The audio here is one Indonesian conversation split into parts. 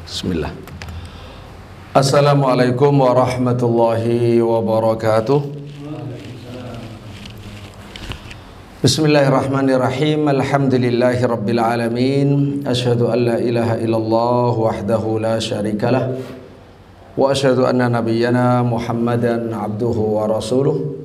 Bismillah. Assalamualaikum warahmatullahi wabarakatuh. Bismillahirrahmanirrahim. Alhamdulillahi rabbil alamin. Asyhadu an la ilaha illallah wahdahu la syarikalah. Wa asyhadu anna nabiyyana Muhammadan abduhu wa rasuluh.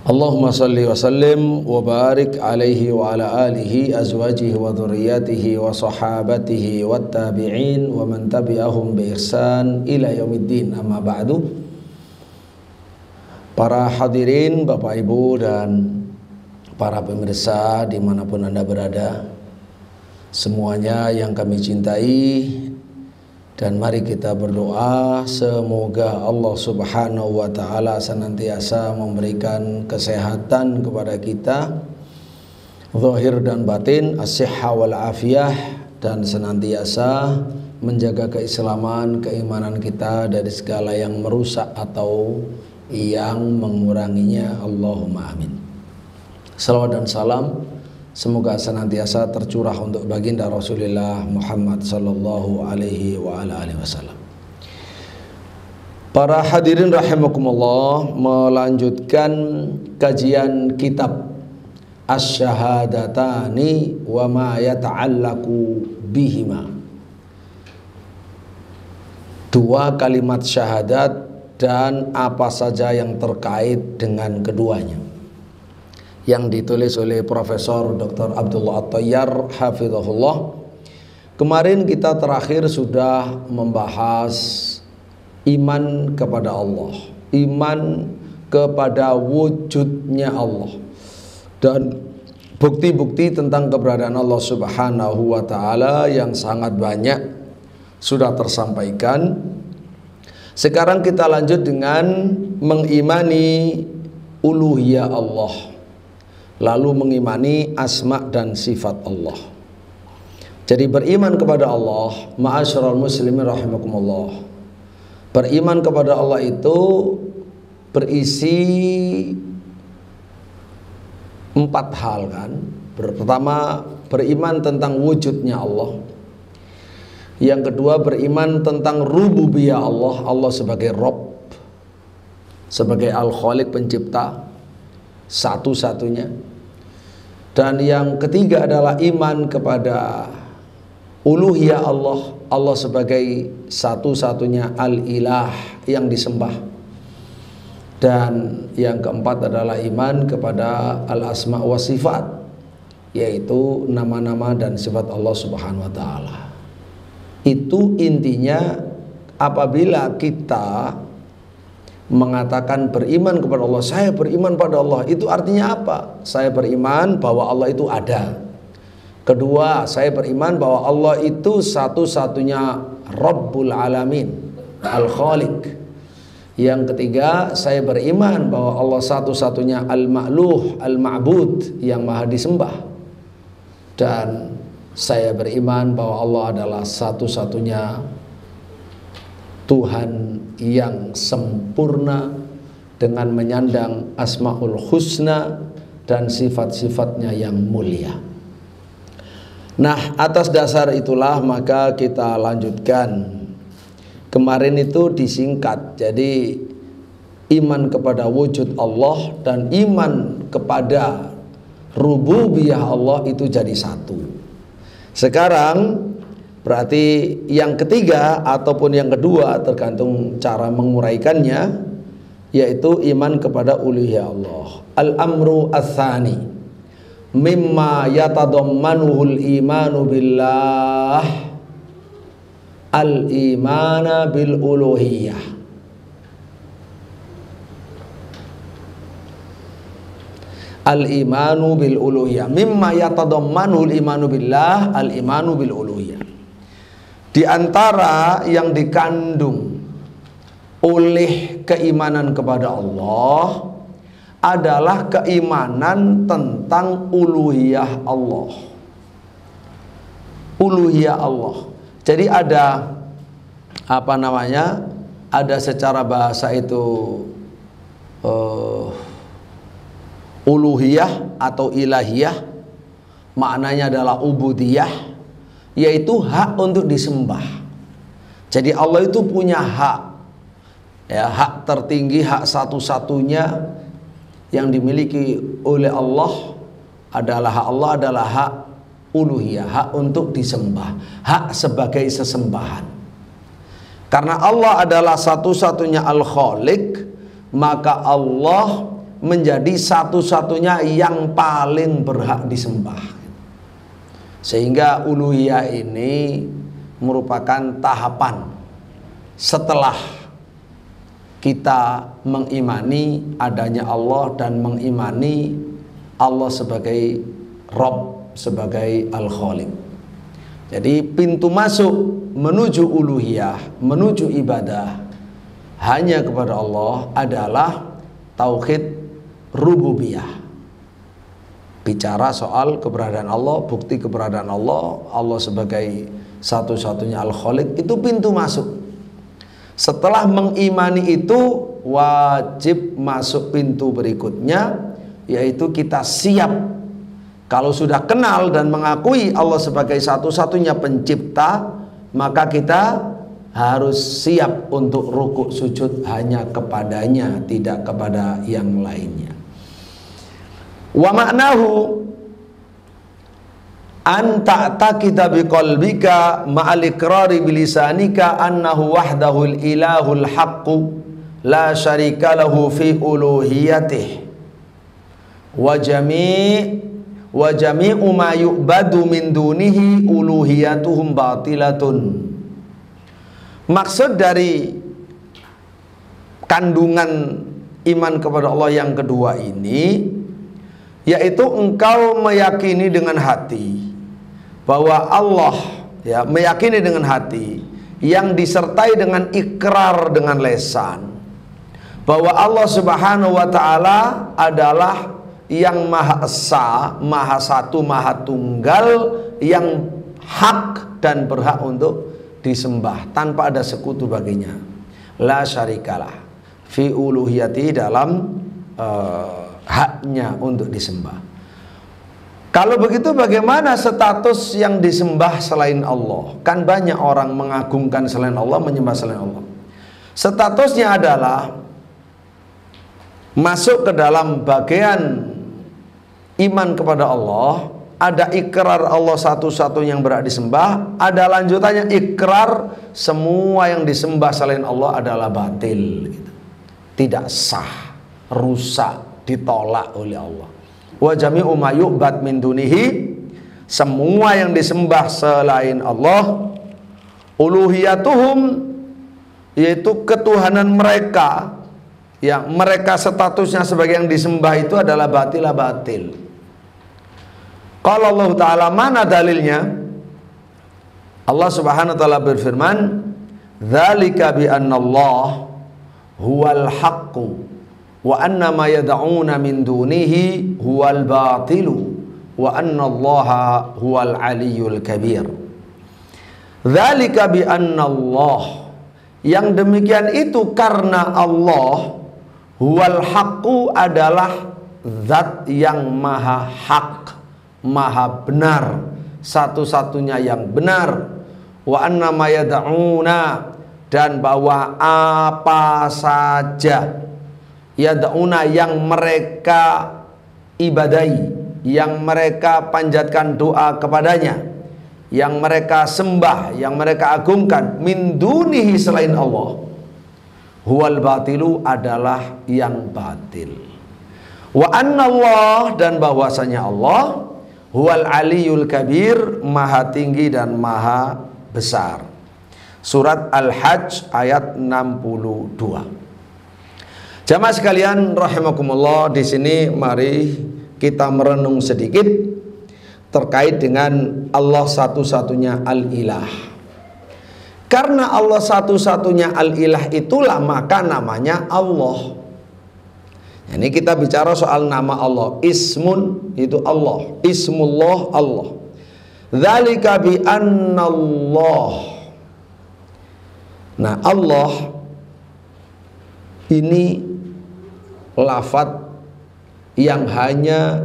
Allahumma salli wa sallim wa barik alaihi wa ala alihi azwajihi wa dhurriyyatihi wa sahabatihi wa tabi'in wa man tabi'ahum bi ihsan ila yaumiddin, amma ba'du. Para hadirin, Bapak Ibu dan para pemirsa dimanapun Anda berada, semuanya yang kami cintai, dan mari kita berdoa semoga Allah Subhanahu wa Ta'ala senantiasa memberikan kesehatan kepada kita, zahir dan batin, as-sihha wal afiyah, dan senantiasa menjaga keislaman, keimanan kita dari segala yang merusak atau yang menguranginya. Allahumma amin. Salawat dan salam semoga senantiasa tercurah untuk baginda Rasulullah Muhammad sallallahu alaihi wa ala alihi wasallam. Para hadirin rahimakumullah, melanjutkan kajian kitab Asy-Syahadatani wa ma yata'allaqu bihima. Dua kalimat syahadat dan apa saja yang terkait dengan keduanya, yang ditulis oleh Profesor Dr. Abdullah At-Tayyar hafizahullah. Kemarin kita terakhir sudah membahas iman kepada Allah, iman kepada wujudnya Allah, dan bukti-bukti tentang keberadaan Allah Subhanahu wa Ta'ala yang sangat banyak sudah tersampaikan. Sekarang kita lanjut dengan mengimani uluhiyah Allah, lalu mengimani asma dan sifat Allah. Jadi beriman kepada Allah, ma'asyiral muslimin rahimakumullah, beriman kepada Allah itu berisi 4 hal kan. Pertama, beriman tentang wujudnya Allah. Yang kedua, beriman tentang rububiyah Allah, Allah sebagai Rabb, sebagai Al-Khaliq, pencipta satu-satunya. Dan yang ketiga adalah iman kepada uluhiyah Allah, Allah sebagai satu-satunya Al-Ilah yang disembah. Dan yang keempat adalah iman kepada Al-Asma wa Sifat, yaitu nama-nama dan sifat Allah Subhanahu wa Ta'ala. Itu intinya. Apabila kita mengatakan beriman kepada Allah, saya beriman pada Allah, itu artinya apa? Saya beriman bahwa Allah itu ada. Kedua, saya beriman bahwa Allah itu satu-satunya Rabbul Alamin, Al-Khaliq. Yang ketiga, saya beriman bahwa Allah satu-satunya Al-Ma'luh, Al-Ma'bud, yang maha disembah. Dan saya beriman bahwa Allah adalah satu-satunya Tuhan yang sempurna dengan menyandang Asmaul Husna dan sifat-sifatnya yang mulia. Nah, atas dasar itulah maka kita lanjutkan. Kemarin itu disingkat, jadi iman kepada wujud Allah dan iman kepada rububiyah Allah itu jadi satu. Sekarang berarti yang ketiga ataupun yang kedua, tergantung cara menguraikannya, yaitu iman kepada uluhiyah Allah. Al-amru ats-tsani mimma yatadammanuhul imanu billah al-imana bil uluhiyah. Al-imanu bil uluhiyah, mimma yatadammanul imanu billah al-imanu bil uluhiyah. Di antara yang dikandung oleh keimanan kepada Allah adalah keimanan tentang uluhiyah Allah. Uluhiyah Allah. Jadi ada apa namanya? Ada secara bahasa itu uluhiyah atau ilahiyah, maknanya adalah ubudiyah. yaitu hak untuk disembah. Jadi Allah itu punya hak, ya, hak tertinggi, hak satu-satunya yang dimiliki oleh Allah adalah hak uluhiyah, hak untuk disembah, hak sebagai sesembahan. Karena Allah adalah satu-satunya Al-Khaliq, maka Allah menjadi satu-satunya yang paling berhak disembah. Sehingga uluhiyah ini merupakan tahapan setelah kita mengimani adanya Allah dan mengimani Allah sebagai Rabb, sebagai Al-Khaliq. Jadi pintu masuk menuju uluhiyah, menuju ibadah hanya kepada Allah adalah tauhid rububiyah. Bicara soal keberadaan Allah, bukti keberadaan Allah, Allah sebagai satu-satunya Al-Khaliq, itu pintu masuk. Setelah mengimani itu, wajib masuk pintu berikutnya, yaitu kita siap. Kalau sudah kenal dan mengakui Allah sebagai satu-satunya pencipta, maka kita harus siap untuk rukuk sujud hanya kepadanya, tidak kepada yang lainnya. Wa ma'nahu an ta'taqida biqalbika ma'al iqrari bilisanika annahu wahdahul ilahul haqqu la syarika lahu fi uluhiyatihi wa jami'u ma yu'badu min dunihi uluhiyatuhum batilatun. Maksud dari kandungan iman kepada Allah yang kedua ini, yaitu engkau meyakini dengan hati bahwa Allah, ya, meyakini dengan hati yang disertai dengan ikrar dengan lesan bahwa Allah Subhanahu wa taala adalah yang Maha Esa, Maha Satu, Maha Tunggal, yang hak dan berhak untuk disembah tanpa ada sekutu baginya. La syarikalah fi uluhiyati, dalam haknya untuk disembah. Kalau begitu bagaimana status yang disembah selain Allah? Kan banyak orang mengagungkan selain Allah, menyembah selain Allah. Statusnya adalah masuk ke dalam bagian iman kepada Allah. Ada ikrar Allah satu-satunya yang berhak disembah. Ada lanjutannya ikrar semua yang disembah selain Allah adalah batil, tidak sah, rusak, ditolak oleh Allah. Wa jami'u ma yu'bad min dunihi, semua yang disembah selain Allah, uluhiyatuhum, yaitu ketuhanan mereka, yang mereka statusnya sebagai yang disembah itu adalah batil. Kalau Allah Ta'ala, mana dalilnya? Allah Subhanahu wa Ta'ala berfirman, dzalika bi anna Allah huwal haqqu wa anna ma yad'una min dunihi huwal batilu wa anna Allaha huwal aliyyul kabir. Dzalika bi anna Allah, yang demikian itu karena Allah, huwal haqqu, adalah zat yang maha hak, maha benar, satu-satunya yang benar. Wa anna ma yad'una, dan bahwa apa saja yad'una yang mereka ibadahi, yang mereka panjatkan doa kepadanya, yang mereka sembah, yang mereka agungkan, min dunihi, selain Allah, huwal batilu, adalah yang batil. Wa anna Allah, dan bahwasanya Allah, huwal aliyul kabir, maha tinggi dan maha besar. Surat Al-Hajj ayat 62. Jamaah sekalian rahimakumullah, di sini mari kita merenung sedikit terkait dengan Allah satu-satunya Al-Ilah. Karena Allah satu-satunya Al-Ilah itulah maka namanya Allah. Ini kita bicara soal nama Allah. Ismun itu Allah, Ismullah Allah. Dzalika bi anna Allah. Nah, Allah ini lafadz yang hanya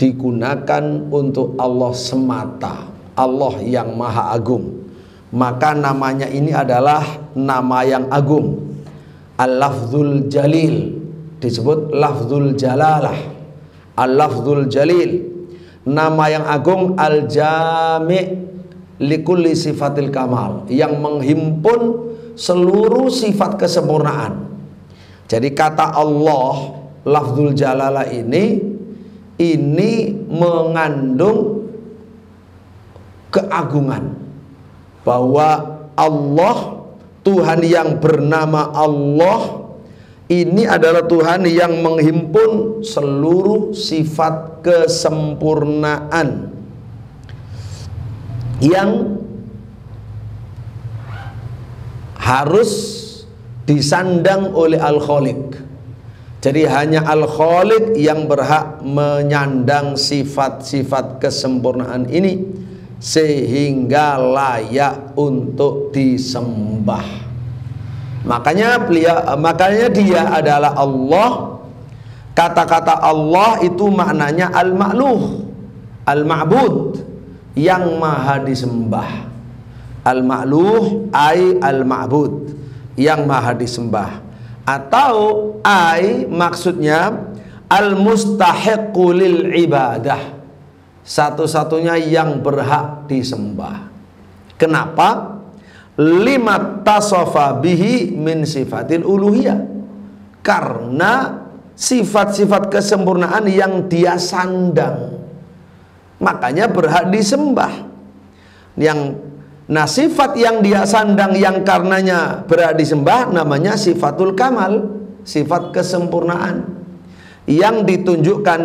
digunakan untuk Allah semata, Allah yang maha agung. Maka namanya ini adalah nama yang agung. Al-lafzul jalil, disebut lafzul jalalah. Al-lafzul jalil, nama yang agung. Al-jami' likulli sifatil kamal, yang menghimpun seluruh sifat kesempurnaan. Jadi kata Allah, lafzul jalalah ini mengandung keagungan, bahwa Allah, Tuhan yang bernama Allah ini adalah Tuhan yang menghimpun seluruh sifat kesempurnaan yang harus disandang oleh Al-Khaliq. Jadi hanya Al-Khaliq yang berhak menyandang sifat-sifat kesempurnaan ini sehingga layak untuk disembah. Makanya dia adalah Allah. Kata-kata Allah itu maknanya al-ma'luh, al-ma'bud, yang maha disembah. Al-ma'luh ay al-ma'bud, yang maha disembah. Atau ay maksudnya al-mustahiqqu lil ibadah, satu-satunya yang berhak disembah. Kenapa? Lima tasofa bihi min sifatil uluhiyah, karena sifat-sifat kesempurnaan yang dia sandang, makanya berhak disembah. Nah, sifat yang dia sandang yang karenanya berhak disembah namanya sifatul kamal, sifat kesempurnaan yang ditunjukkan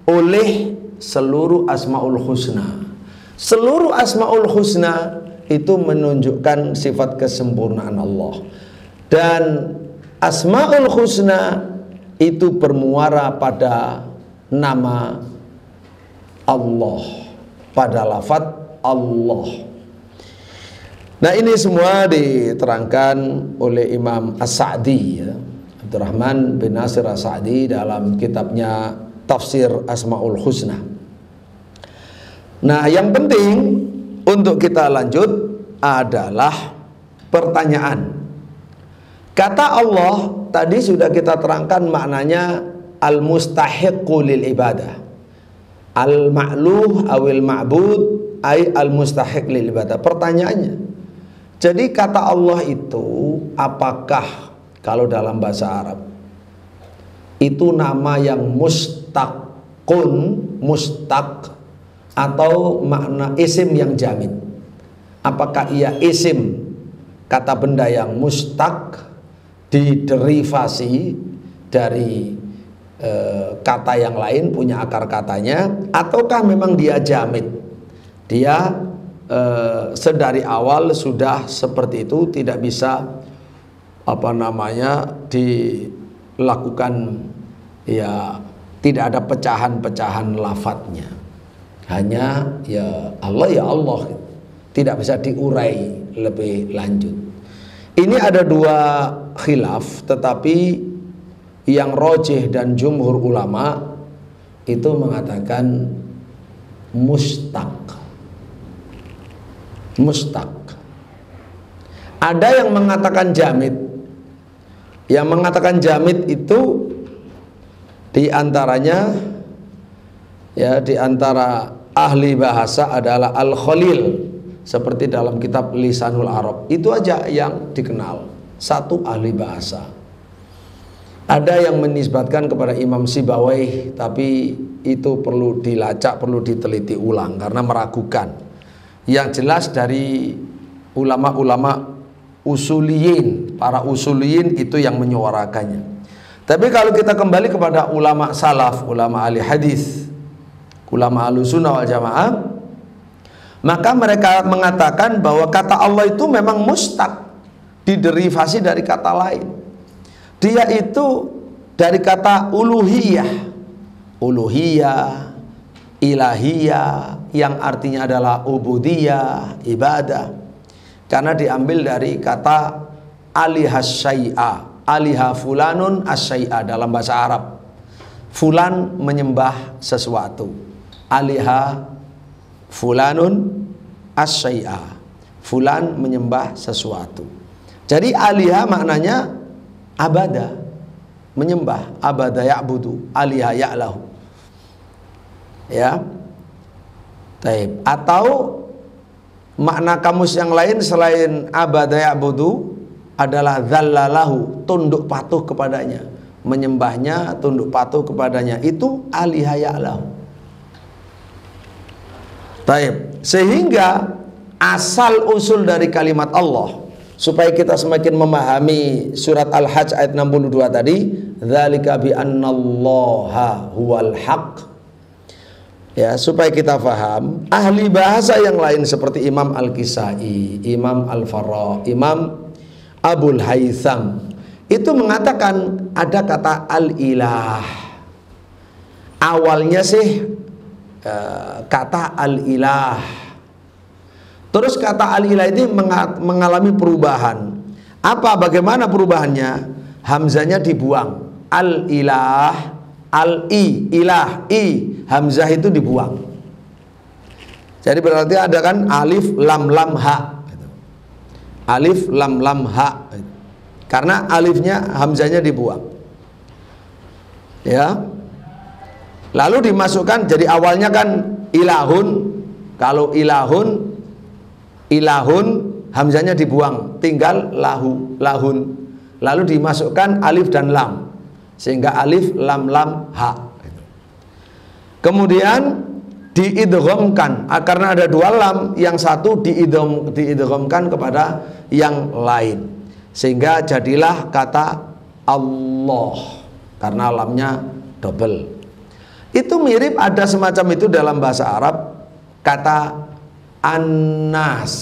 oleh seluruh asmaul husna. Seluruh asmaul husna itu menunjukkan sifat kesempurnaan Allah. Dan asmaul husna itu bermuara pada nama Allah, pada lafaz Allah. Nah, ini semua diterangkan oleh Imam As-Sa'di, ya, Abdurrahman bin Nasir As-Sa'di dalam kitabnya Tafsir Asmaul Husna. Nah, yang penting untuk kita lanjut adalah pertanyaan. Kata Allah tadi sudah kita terangkan maknanya al-mustahiqqu lil ibadah. Al-ma'luh awil ma'bud ay al-mustahiq lil ibadah. Pertanyaannya, jadi kata Allah itu apakah kalau dalam bahasa Arab itu nama yang mustaqun, mustaq, atau makna isim yang jamid? Apakah ia isim, kata benda yang mustaq, diderivasi dari kata yang lain, punya akar katanya, ataukah memang dia jamid, dia sedari awal sudah seperti itu, tidak bisa dilakukan, ya tidak ada pecahan-pecahan lafadznya, hanya ya Allah, tidak bisa diurai lebih lanjut. Ini ada dua khilaf, tetapi yang rojih dan jumhur ulama itu mengatakan mustaq. Ada yang mengatakan jamid. Yang mengatakan jamid itu diantaranya, ya, diantara ahli bahasa adalah Al-Khalil, seperti dalam kitab Lisanul Arab. Itu aja yang dikenal, satu ahli bahasa. Ada yang menisbatkan kepada Imam Sibawayh, tapi itu perlu dilacak, perlu diteliti ulang karena meragukan. Yang jelas dari ulama-ulama usuliyin, para usuliyin itu yang menyuarakannya. Tapi kalau kita kembali kepada ulama salaf, ulama ahli hadis, ulama ahlussunnah wal jamaah, maka mereka mengatakan bahwa kata Allah itu memang mustaq, diderivasi dari kata lain. Dia itu dari kata uluhiyah, ilahiyah, yang artinya adalah ubudiyah, ibadah, karena diambil dari kata alihas syai'a, aliha fulanun as-syai'a dalam bahasa Arab. Fulan menyembah sesuatu, aliha fulanun asyai'a. Fulan menyembah sesuatu. Jadi aliha maknanya abada, menyembah, abada ya'budu, aliha ya'lahu. Ya. Taib. Atau makna kamus yang lain selain abada ya'budu adalah dhallalahu, tunduk patuh kepadanya, menyembahnya, tunduk patuh kepadanya, itu aliha ya'lahu. Taib. Sehingga asal usul dari kalimat Allah, supaya kita semakin memahami surat Al-Hajj ayat 62 tadi, dzalika bi annallaha huwal haq. Ya, supaya kita paham, ahli bahasa yang lain seperti Imam Al-Kisai, Imam Al-Farra, Imam Abul Haytham itu mengatakan ada kata al-ilah. Awalnya sih kata al-ilah. Terus kata al-ilah ini mengalami perubahan. Apa, bagaimana perubahannya? Hamzahnya dibuang. Al-ilah, al-i, ilah, i, hamzah itu dibuang. Jadi berarti ada kan alif lam lam ha. Alif lam lam ha. Karena alifnya, hamzahnya dibuang. Ya. Lalu dimasukkan, jadi awalnya kan ilahun. Kalau ilahun, hamzahnya dibuang, tinggal lahu, lahun. Lalu dimasukkan alif dan lam, sehingga alif lam lam ha. Kemudian diidghamkan, karena ada dua lam, yang satu diidghamkan kepada yang lain, sehingga jadilah kata Allah, karena lamnya double. Itu mirip, ada semacam itu dalam bahasa Arab, kata An-nas,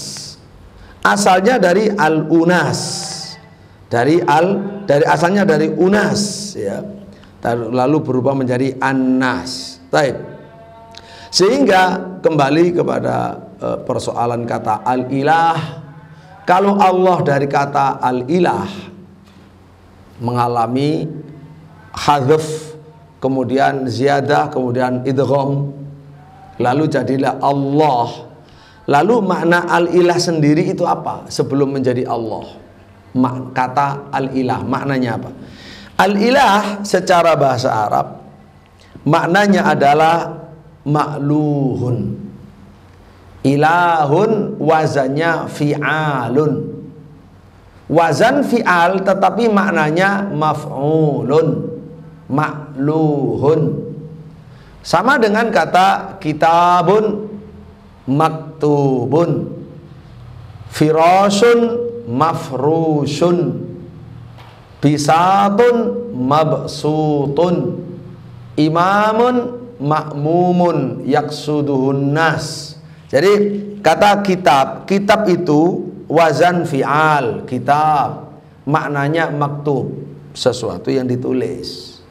asalnya dari al-unas, dari asalnya dari unas, ya, lalu berubah menjadi an-nas. Baik. Sehingga kembali kepada persoalan kata al-ilah. Kalau Allah dari kata al-ilah mengalami hadzf, kemudian ziyadah, kemudian idgham, lalu jadilah Allah. Lalu makna al-ilah sendiri itu apa sebelum menjadi Allah? Kata al-ilah maknanya apa? Al-ilah secara bahasa Arab maknanya adalah ma'luhun. Ilahun wazannya fi'alun. Wazan fi'al tetapi maknanya maf'ulun, ma'luhun. Sama dengan kata kitabun maktubun, firasun mafrusun, bisatun mabsutun, imamun ma'mumun yaksuduhun nas. Jadi kata kitab itu wazan fi'al, kitab maknanya maktub, sesuatu yang ditulis,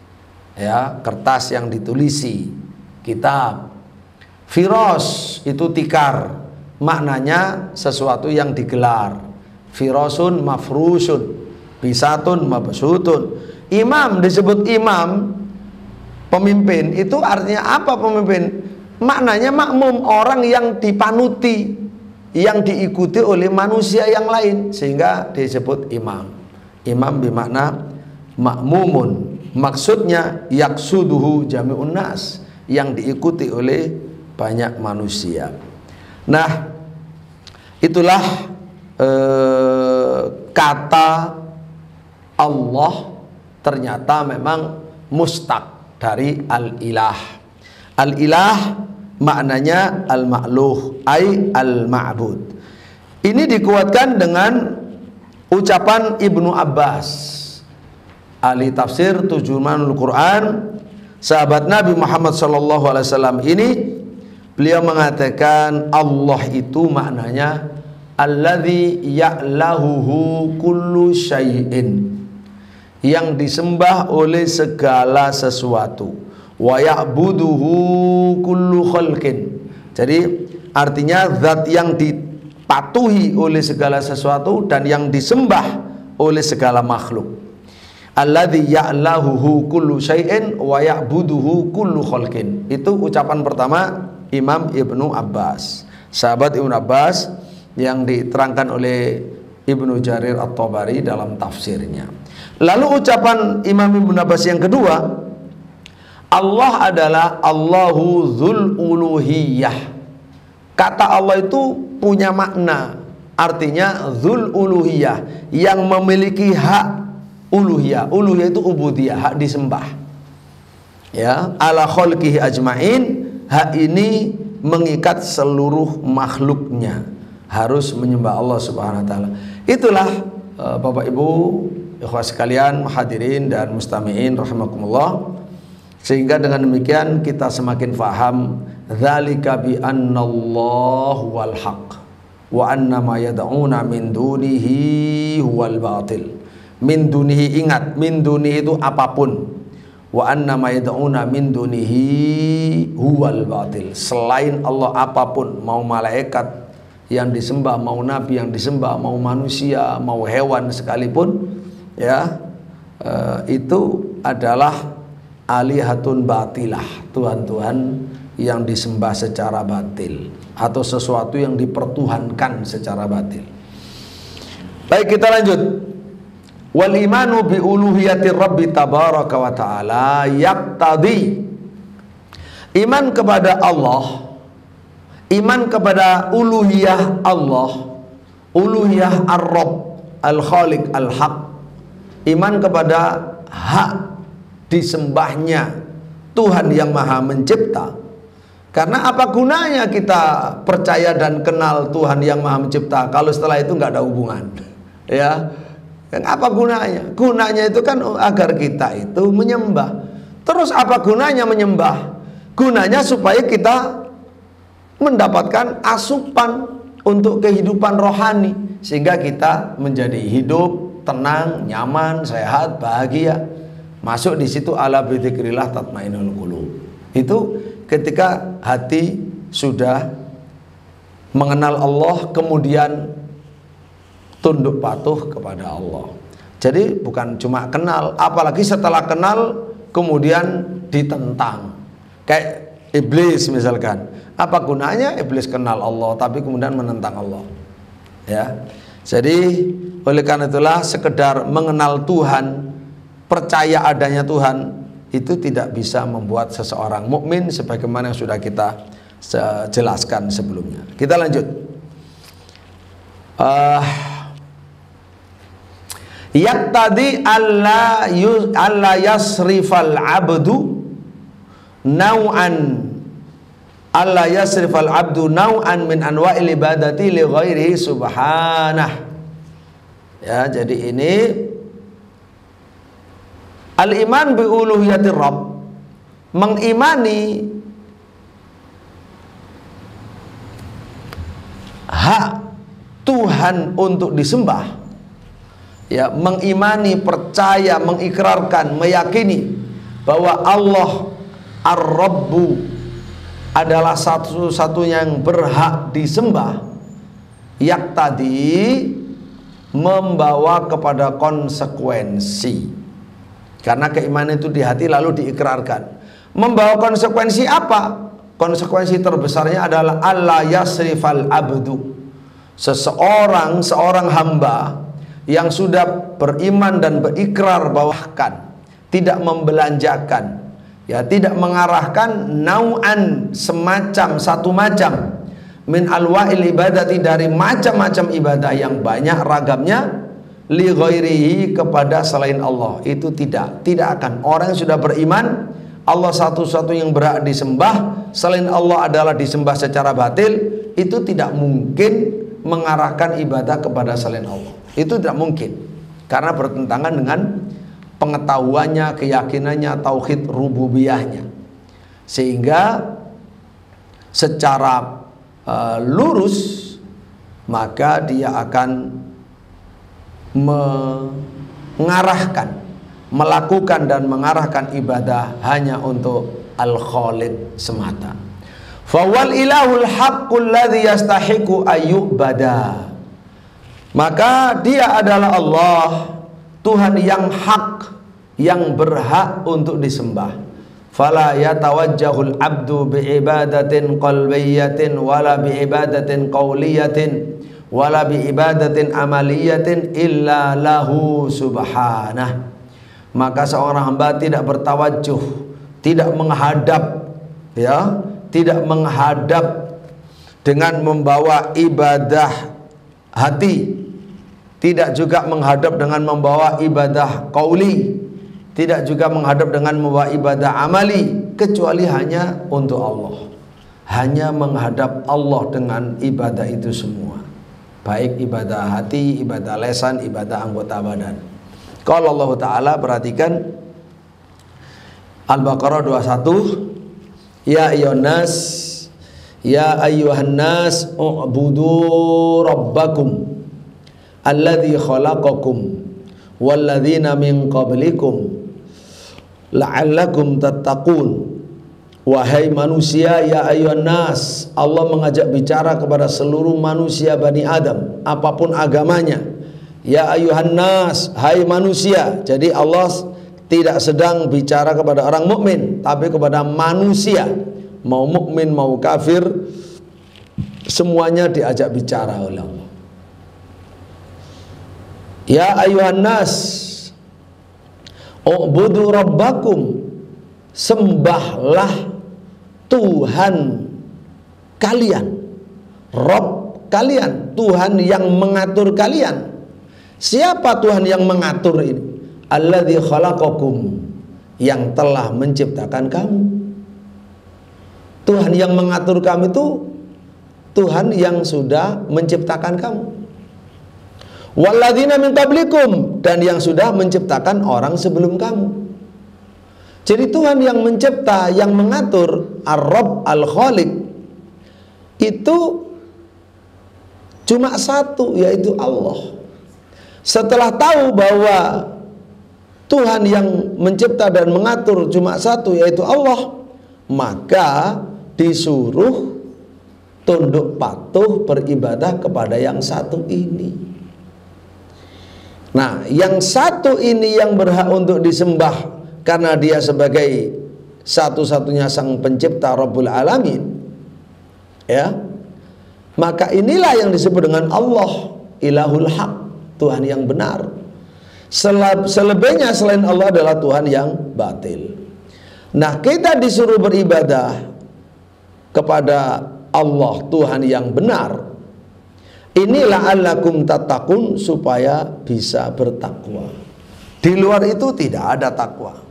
ya, kertas yang ditulisi, kitab. Firos itu tikar, maknanya sesuatu yang digelar. Firosun mafrusun, bisatun mabsutun. Imam disebut imam, pemimpin, itu artinya apa pemimpin? Maknanya makmum, orang yang dipanuti, yang diikuti oleh manusia yang lain, sehingga disebut imam. Imam bermakna makmumun, maksudnya yaksuduhu jami'un nas, yang diikuti oleh banyak manusia. Nah, itulah kata Allah ternyata memang mustaq dari al-ilah. Al-ilah maknanya al-ma'luh, ay al-ma'bud. Ini dikuatkan dengan ucapan Ibnu Abbas, ahli tafsir Turjumanul Quran, sahabat Nabi Muhammad SAW. Ini beliau mengatakan Allah itu maknanya alladzi ya'lahuhu kullu syai'in, yang disembah oleh segala sesuatu, wa ya'buduhu kullu khalqin. Jadi artinya zat yang dipatuhi oleh segala sesuatu dan yang disembah oleh segala makhluk. Alladzi ya'lahuhu kullu syai'in wa ya'buduhu kullu khalqin. Itu ucapan pertama Imam Ibnu Abbas. sahabat Ibnu Abbas yang diterangkan oleh Ibnu Jarir At-Tabari dalam tafsirnya. Lalu ucapan Imam Ibnu Abbas yang kedua, Allah adalah Allahu Dzul Uluhiyah. Kata Allah itu punya makna, artinya Dzul Uluhiyah, yang memiliki hak uluhiyah. Uluhiyah itu ubudiyah, hak disembah. Ya, ala khalqihi ajmain, hak ini mengikat seluruh makhluknya harus menyembah Allah Subhanahu wa taala. Itulah Bapak Ibu, ikhwah sekalian, hadirin dan mustami'in rahimakumullah. Sehingga dengan demikian kita semakin faham dzalika bi annallahu wal haq wa anna ma yad'una min dunihi huwal batil. Min dunihi, ingat, min dunihi itu apapun. Wa anna ma yad'una min dunihi huwal batil. Selain Allah apapun, mau malaikat yang disembah, mau nabi yang disembah, mau manusia, mau hewan sekalipun, ya, itu adalah alihatun batilah, Tuhan-Tuhan yang disembah secara batil, atau sesuatu yang dipertuhankan secara batil. Baik, kita lanjut. Wal imanu bi uluhiyati Rabbi tabaraka wa ta'ala yaqtadi, iman kepada Allah, iman kepada uluhiyah Allah, uluhiyah Ar-Rabb, Al-Khaliq, Al-Haq, iman kepada hak disembahnya Tuhan yang Maha Mencipta. Karena apa gunanya kita percaya dan kenal Tuhan yang Maha Mencipta kalau setelah itu nggak ada hubungan, ya? Apa gunanya? Gunanya itu kan agar kita itu menyembah. Terus apa gunanya menyembah? Gunanya supaya kita mendapatkan asupan untuk kehidupan rohani, sehingga kita menjadi hidup tenang, nyaman, sehat, bahagia. Masuk di situ ala bidzikrillah tatmainnul qulub. Itu ketika hati sudah mengenal Allah, kemudian tunduk patuh kepada Allah. Jadi bukan cuma kenal, apalagi setelah kenal kemudian ditentang. Kayak iblis misalkan. Apa gunanya iblis kenal Allah tapi kemudian menentang Allah? Ya. Jadi oleh karena itulah sekedar mengenal Tuhan, percaya adanya Tuhan, itu tidak bisa membuat seseorang mukmin sebagaimana yang sudah kita jelaskan sebelumnya. Kita lanjut. Yaqtadi alla yasrifal abdu nau'an, alla yasrifal abdu nau'an min anwa'il ibadati li ghairihi subhanah. Ya, jadi ini al-iman bi uluhiyatir Rabb, mengimani hak Tuhan untuk disembah. Ya, mengimani, percaya, mengikrarkan, meyakini bahwa Allah Ar-Rabbu adalah satu-satunya yang berhak disembah. Yaqtadi, membawa kepada konsekuensi. Karena keimanan itu di hati lalu diikrarkan. Membawa konsekuensi apa? Konsekuensi terbesarnya adalah alla yasrifal abdu. Seorang hamba yang sudah beriman dan berikrar bahkan tidak membelanjakan, ya, tidak mengarahkan nau'an, semacam, satu macam, min alwa'il ibadati, dari macam-macam ibadah yang banyak ragamnya, li ghairihi, kepada selain Allah. Itu tidak akan. Orang yang sudah beriman Allah satu-satu yang berhak disembah, selain Allah adalah disembah secara batil, itu tidak mungkin mengarahkan ibadah kepada selain Allah. Itu tidak mungkin, karena bertentangan dengan pengetahuannya, keyakinannya, tauhid rububiyahnya. Sehingga secara lurus maka dia akan mengarahkan, melakukan dan mengarahkan ibadah hanya untuk Al-Khalid semata. Fawal ilahul haqqul ladzi yastahiqu ayyubada. Maka dia adalah Allah, Tuhan yang hak, yang berhak untuk disembah. fala yatawajjahul abdu biibadatin qalbiyatin wala biibadatin qauliyatin wala biibadatin amaliyatin illa lahu subhanah. Maka seorang hamba tidak bertawajjuh, tidak menghadap, ya, tidak menghadap dengan membawa ibadah hati, tidak juga menghadap dengan membawa ibadah qauli, tidak juga menghadap dengan membawa ibadah amali, kecuali hanya untuk Allah. Hanya menghadap Allah dengan ibadah itu semua, baik ibadah hati, ibadah lesan, ibadah anggota badan. Kalau Allah Ta'ala, perhatikan Al-Baqarah 21, ya ayyuhan nas u'budu rabbakum alladzi khalaqakum walladzina min qablikum la'allakum tattaqun. Wahai manusia, ya ayyuhan nas, Allah mengajak bicara kepada seluruh manusia Bani Adam, apapun agamanya. Ya ayyuhan nas, hai manusia. Jadi Allah tidak sedang bicara kepada orang mukmin, tapi kepada manusia, mau mukmin mau kafir, semuanya diajak bicara oleh Allah. Ya ayyuhan nas u'budu rabbakum, sembahlah Tuhan kalian, Rabb kalian, Tuhan yang mengatur kalian. Siapa Tuhan yang mengatur ini? Alladzi khalaqakum, yang telah menciptakan kamu. Tuhan yang mengatur kamu itu Tuhan yang sudah menciptakan kamu. Walladzina min qablikum, dan yang sudah menciptakan orang sebelum kamu. Jadi Tuhan yang mencipta, yang mengatur, Ar-Rabb Al-Khaliq, itu cuma satu, yaitu Allah. Setelah tahu bahwa Tuhan yang mencipta dan mengatur cuma satu, yaitu Allah, maka disuruh tunduk patuh beribadah kepada yang satu ini. Nah, yang satu ini yang berhak untuk disembah, karena dia sebagai satu-satunya sang pencipta Rabbul Alamin, ya, maka inilah yang disebut dengan Allah, Ilahul Haq, Tuhan yang benar. Selebihnya selain Allah adalah Tuhan yang batil. Nah, kita disuruh beribadah kepada Allah, Tuhan yang benar. Inilah la'allakum tattaqun, supaya bisa bertakwa. Di luar itu tidak ada takwa.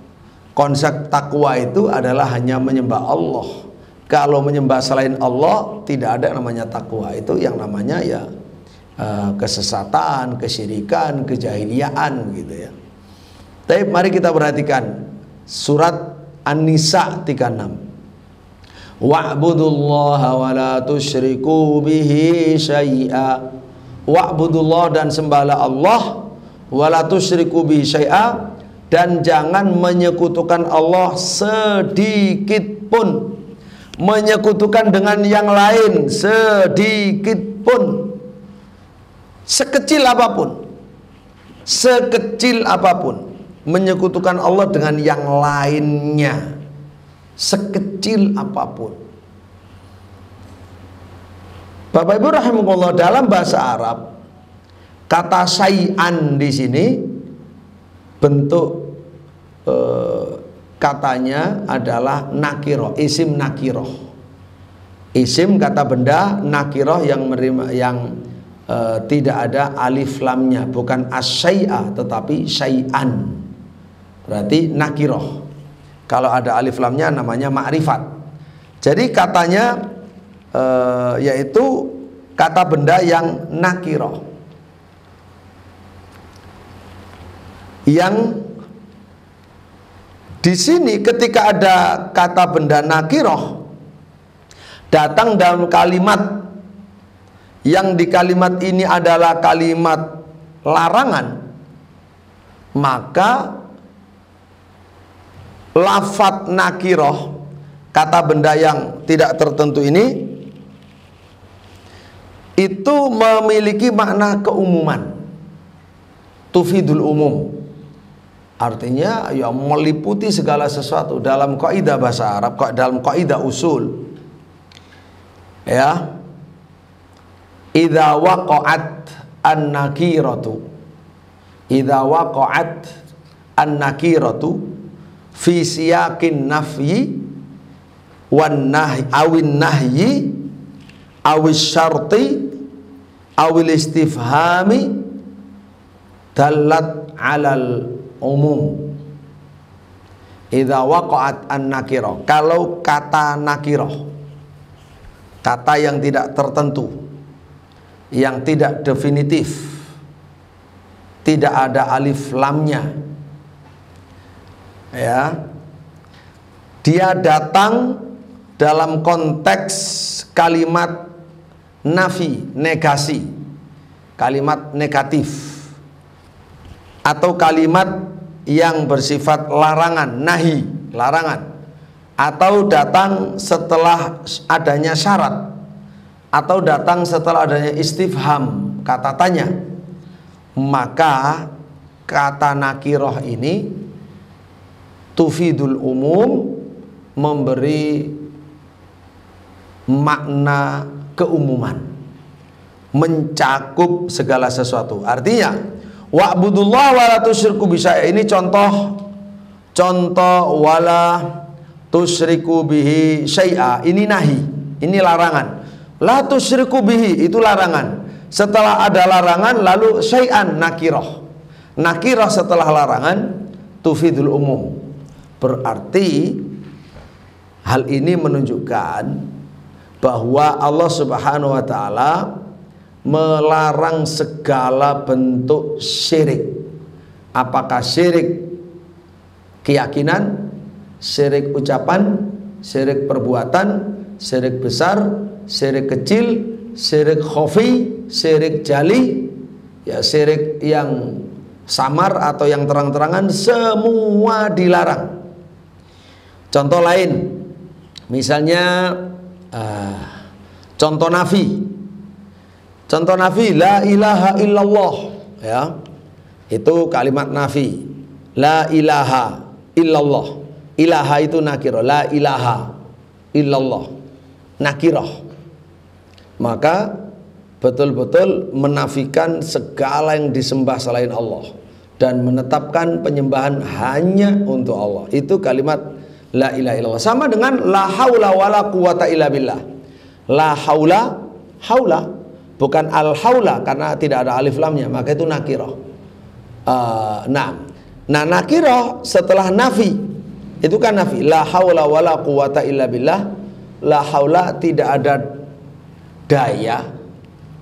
Konsep takwa itu adalah hanya menyembah Allah. Kalau menyembah selain Allah, tidak ada namanya takwa. Itu yang namanya ya kesesatan, kesyirikan, kejahiliaan gitu ya. Tapi mari kita perhatikan surat An-Nisa 36. Wa'budullaha wa la tusyriku bihi syai'a. Wa'budullah, dan sembahlah Allah, wa la tusyriku bihi syai'a, dan jangan menyekutukan Allah sedikit pun, menyekutukan dengan yang lain sedikit pun, sekecil apapun, sekecil apapun, menyekutukan Allah dengan yang lainnya, sekecil apapun. Bapak Ibu rahimakumullah, dalam bahasa Arab kata syai'an di sini bentuk katanya adalah nakiroh, isim nakiroh. Isim kata benda, nakiroh yang tidak ada alif lamnya, bukan asyai'a tetapi syai'an, berarti nakiroh. Kalau ada alif lamnya namanya ma'rifat. Jadi katanya yaitu kata benda yang nakiroh, yang di sini ketika ada kata benda nakiroh datang dalam kalimat yang di kalimat ini adalah kalimat larangan, maka lafadz nakiroh, kata benda yang tidak tertentu ini, itu memiliki makna keumuman, tufidul umum. Artinya ya meliputi segala sesuatu dalam kaidah bahasa Arab, dalam kaidah usul. Ya. Idza waqa'at an-nakiratu, idza waqa'at an-nakiratu fi siyaqin nafyi wan nahyi awin nahyi awis syarti awil istifhami dalat alal umum. Idza waqa'at an-nakirah, kalau kata nakirah, kata yang tidak tertentu, yang tidak definitif, tidak ada alif lamnya, ya, dia datang dalam konteks kalimat nafi, negasi, kalimat negatif, atau kalimat yang bersifat larangan, nahi, larangan, atau datang setelah adanya syarat, atau datang setelah adanya istifham, kata tanya, maka kata nakirah ini tufidul umum, memberi makna keumuman, mencakup segala sesuatu. Artinya wa'budullah wa la tusyriku bihi, ini contoh wala tusyriku bihi syai'a, ini nahi, ini larangan. La tusyriku bihi itu larangan. Setelah ada larangan lalu syai'an, nakirah. Nakirah setelah larangan tufidul umum. Berarti hal ini menunjukkan bahwa Allah Subhanahu wa taala melarang segala bentuk syirik. Apakah syirik keyakinan, syirik ucapan, syirik perbuatan, syirik besar, syirik kecil, syirik khafi, syirik jali, ya syirik yang samar atau yang terang-terangan, semua dilarang. Contoh lain, misalnya contoh nafi. Contoh nafi, la ilaha illallah, ya. Itu kalimat nafi. La ilaha illallah. Ilaha itu nakirah, la ilaha illallah, nakirah. Maka betul-betul menafikan segala yang disembah selain Allah dan menetapkan penyembahan hanya untuk Allah. Itu kalimat la ilaha illallah. Sama dengan la haula wala quwata illa billah. La haula, haula, bukan al haula karena tidak ada alif lamnya, maka itu nakirah. Nah nakirah setelah nafi itu kan nafi. La haula wala quwata illa billah. La haula, tidak ada daya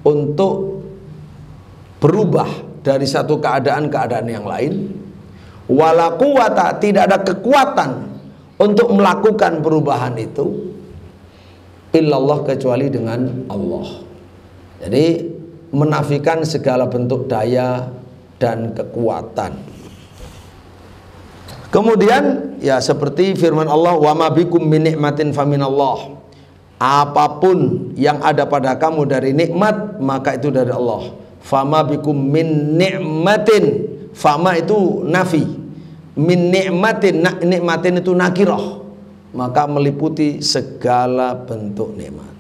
untuk berubah dari satu keadaan ke keadaan yang lain. Wala quwata, tidak ada kekuatan untuk melakukan perubahan itu illallah, kecuali dengan Allah. Jadi menafikan segala bentuk daya dan kekuatan. Kemudian ya seperti firman Allah, wa ma bikum min nikmatin faminallah. Apapun yang ada pada kamu dari nikmat, maka itu dari Allah. Fama bikum min nikmatin, fama itu nafi, min nikmatin, nikmatin itu nakirah, maka meliputi segala bentuk nikmat.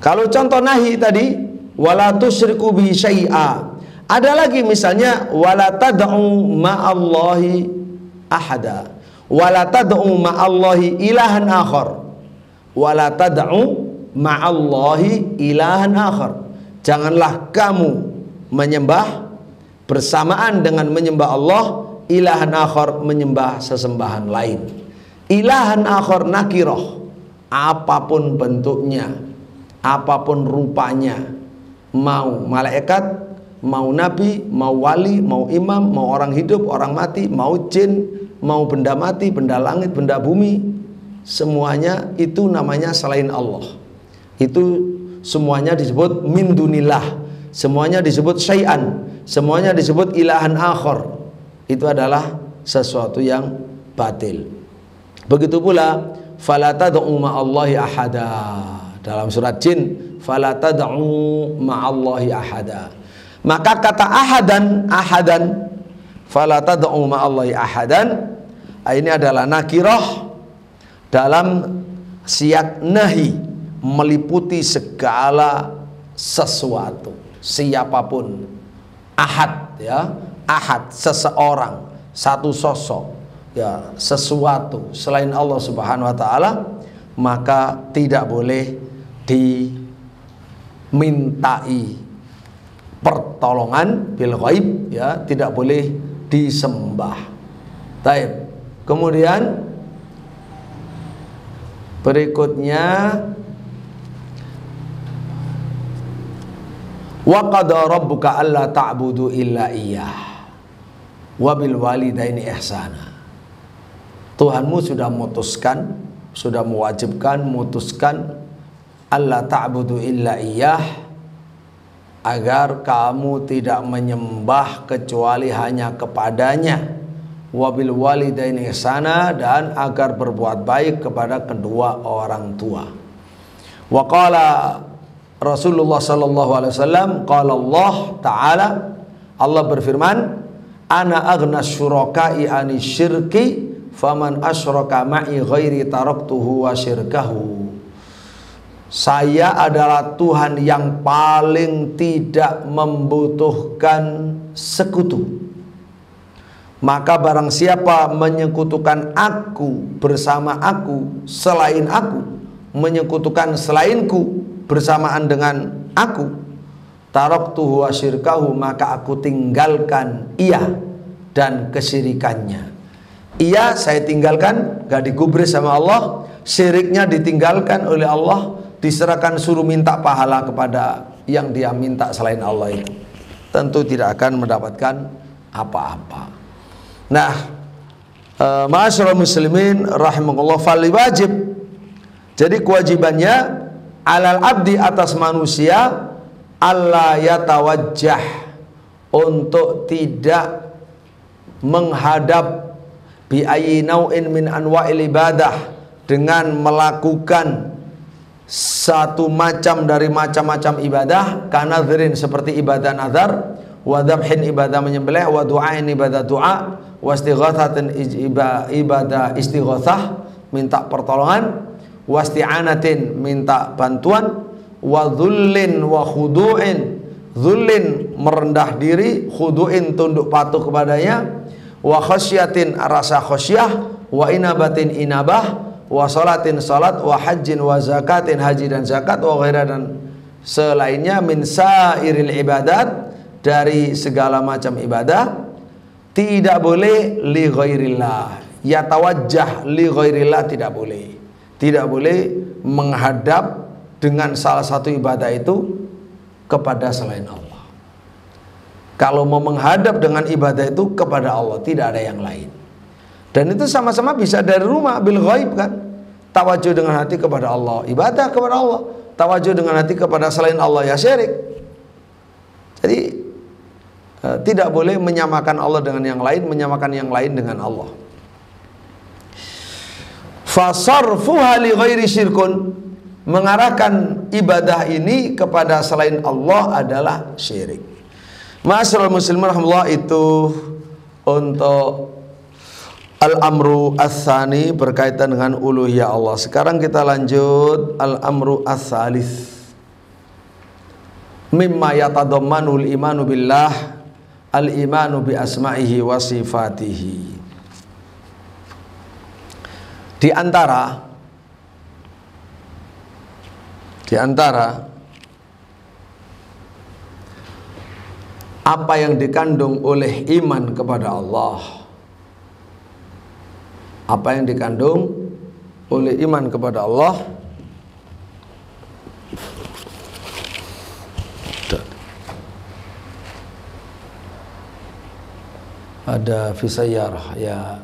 Kalau contoh nahi tadi, wala tusyriku bi syai'a. Ada lagi misalnya wala tad'u ma'allahi ahada, wala tad'u ma'allahi ilahan akhar, wala tad'u ma'allahi ilahan akhar. Janganlah kamu menyembah bersamaan dengan menyembah Allah ilahan akhar, menyembah sesembahan lain. Ilahan akhar nakirah, apapun bentuknya, apapun rupanya, mau malaikat, mau nabi, mau wali, mau imam, mau orang hidup, orang mati, mau jin, mau benda mati, benda langit, benda bumi, semuanya itu namanya selain Allah. Itu semuanya disebut min dunillah, semuanya disebut syai'an, semuanya disebut ilahan akhar. Itu adalah sesuatu yang batil. Begitu pula fala tad'u ma'allahi ahada. Dalam surat Jin, fala tad'u ma'allahi ahada. Maka kata ahadan, ahadan fala tad'u ma'allahi ahadan. Ini adalah nakirah dalam siyak nahi, meliputi segala sesuatu, siapapun. Ahad, ya, ahad, seseorang, satu sosok, ya, sesuatu selain Allah Subhanahu wa taala, maka tidak boleh dimintai pertolongan bil ghaib, ya, tidak boleh disembah. Taib. Kemudian berikutnya, wa qada rabbuka alla ta'budu illa iyyah wa bil walidaini ihsana. Tuhanmu sudah memutuskan, sudah mewajibkan, memutuskan alla ta'budu illa iyyah, agar kamu tidak menyembah kecuali hanya kepadanya, wabil walidaini ihsana, dan agar berbuat baik kepada kedua orang tua. Wa qala Rasulullah sallallahu alaihi wasallam, qala Allah taala, Allah berfirman, ana aghna syuraka'i ani syirki faman asyraka ma'i ghairi taraktuhu wa syirkahu. Saya adalah Tuhan yang paling tidak membutuhkan sekutu. Maka barang siapa menyekutukan aku bersama aku selain aku, menyekutukan selainku bersamaan dengan aku, taraktuhu wa syirkahu, maka aku tinggalkan ia dan kesyirikannya. Ia saya tinggalkan, gak digubris sama Allah. Syiriknya ditinggalkan oleh Allah, diserahkan, suruh minta pahala kepada yang dia minta selain Allah itu. Tentu tidak akan mendapatkan apa-apa. Nah, ma'asyiral muslimin rahimakumullah, fal wajib, jadi kewajibannya alal abdi, atas manusia, alla yatawajjah, untuk tidak menghadap bi ayyi nau'in min anwa'il ibadah, dengan melakukan satu macam dari macam-macam ibadah, kanadhirin, seperti ibadah nazar, wa dzabhin, ibadah menyembelih, wa du'ain, ibadah doa, wa istighathatin, ibadah istighatsah, minta pertolongan, wa isti'anatin, minta bantuan, wa dhullin wa khudu'in, dhullin merendah diri, khudu'in tunduk patuh kepadanya, wa khasyatin rasa khasyah, wa inabatin inabah, wa salatin salat, wa hajjin wa zakatin haji dan zakat, wa ghaira dan selainnya, min sairil ibadat, dari segala macam ibadah. Tidak boleh li ghairillah, yatawajjah li ghairillah, tidak boleh. Tidak boleh menghadap dengan salah satu ibadah itu kepada selain Allah. Kalau mau menghadap dengan ibadah itu kepada Allah, tidak ada yang lain. Dan itu sama-sama bisa dari rumah, bil ghaib kan. Tawajuh dengan hati kepada Allah, ibadah kepada Allah. Tawajuh dengan hati kepada selain Allah, ya syirik. Jadi tidak boleh menyamakan Allah dengan yang lain, menyamakan yang lain dengan Allah. Fasarfuha li ghairi syirkun, mengarahkan ibadah ini kepada selain Allah adalah syirik. Ma'asyiral muslimin rahimakumullah, itu untuk al-amru ats-tsani berkaitan dengan uluhiyah Allah. Sekarang kita lanjut al-amru ats-tsalits. Mimma yatadammanul imanu billah, al-imanu bi asma'ihi wa sifatihi. Di antara apa yang dikandung oleh iman kepada Allah, apa yang dikandung oleh iman kepada Allah, ada fi sayyarah ya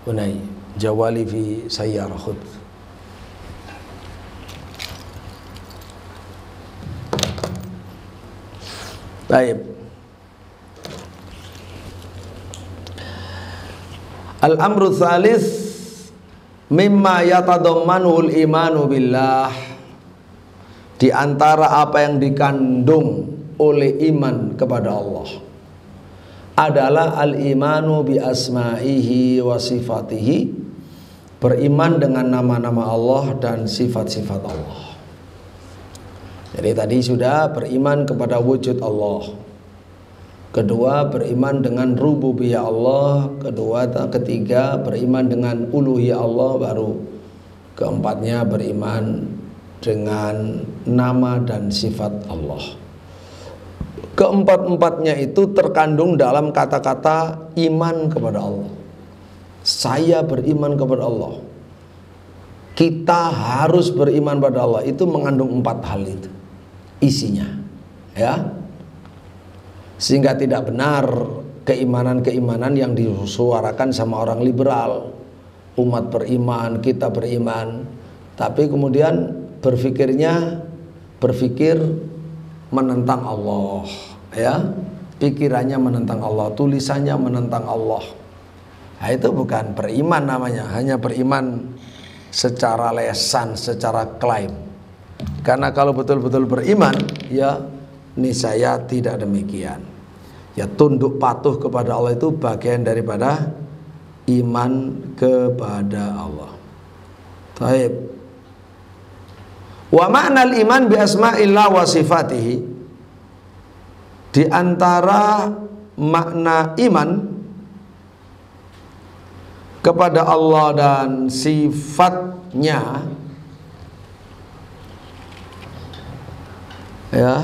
bunai, jawali fi sayyarah khud. Baik. Al-amru tsalits mimma yatadammanuhul imanu billah, di antara apa yang dikandung oleh iman kepada Allah, adalah al-imanu bi asma'ihi wa sifatihi, beriman dengan nama-nama Allah dan sifat-sifat Allah. Jadi tadi sudah beriman kepada wujud Allah. Kedua, beriman dengan rububiyah Allah. Ketiga, beriman dengan uluhiyah Allah. Baru keempatnya, beriman dengan nama dan sifat Allah. Keempat-empatnya itu terkandung dalam kata-kata iman kepada Allah. Saya beriman kepada Allah. Kita harus beriman pada Allah. Itu mengandung 4 hal itu isinya, ya. Sehingga tidak benar keimanan-keimanan yang disuarakan sama orang liberal. Umat beriman, kita beriman, tapi kemudian berpikir menentang Allah, ya. Pikirannya menentang Allah, tulisannya menentang Allah. Nah, itu bukan beriman namanya, hanya beriman secara lesan, secara klaim. Karena kalau betul-betul beriman, ya niscaya tidak demikian. Ya, tunduk patuh kepada Allah itu bagian daripada iman kepada Allah. Taib. Wa ma'nal iman bi asma'illah wa sifatihi, di antara makna iman kepada Allah dan sifatnya, ya,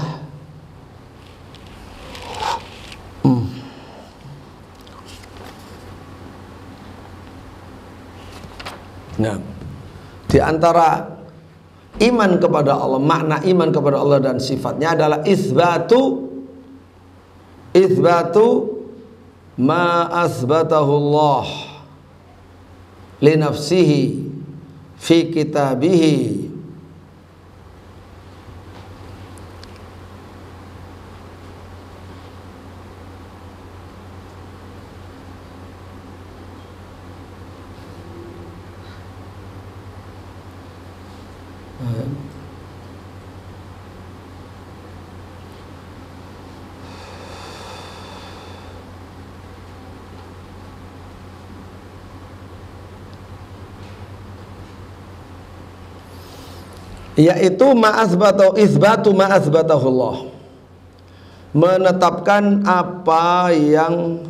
nah, di antara iman kepada Allah, makna iman kepada Allah dan sifatnya adalah itsbatu ma asbatahu Allah li nafsihi fi kitabihi yaitu isbatu ma'azbatahullah, menetapkan apa yang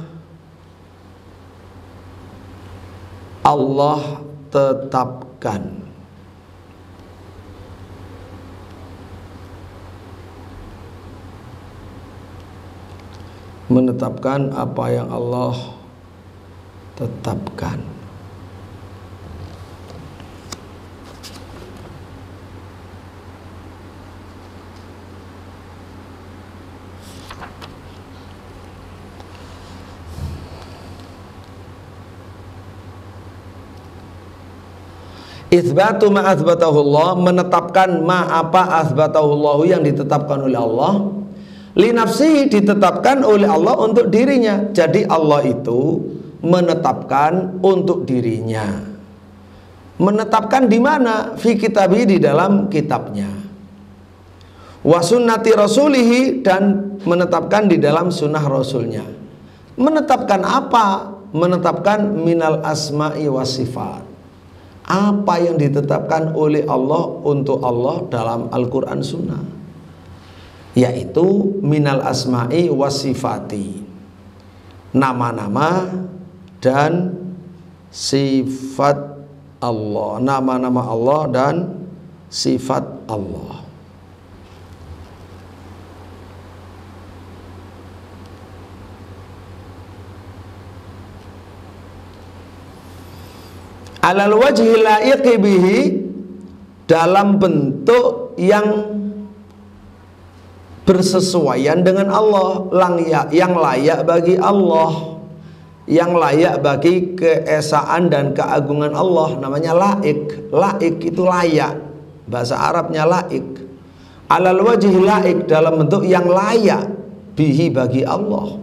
Allah tetapkan. Menetapkan apa yang Allah tetapkan. Itsbatu ma azbatahullah, menetapkan ma apa azbatahullahu, yang ditetapkan oleh Allah, li nafsihi, ditetapkan oleh Allah untuk dirinya. Jadi Allah itu menetapkan untuk dirinya. Menetapkan di mana? Fi kitabihi, di dalam kitabnya. Wa sunnati rasulihi, dan menetapkan di dalam sunnah rasulnya. Menetapkan apa? Menetapkan minal asma'i wa sifat. Apa yang ditetapkan oleh Allah untuk Allah dalam Al-Quran Sunnah, yaitu minal asma'i wasifati, nama-nama dan sifat Allah, nama-nama Allah dan sifat Allah. Alal wajhi la'iqi bihi, dalam bentuk yang bersesuaian dengan Allah, yang layak bagi Allah, yang layak bagi keesaan dan keagungan Allah, namanya laik. Laik itu layak, bahasa Arabnya laik. Alal wajhi laik, dalam bentuk yang layak bihi, bagi Allah.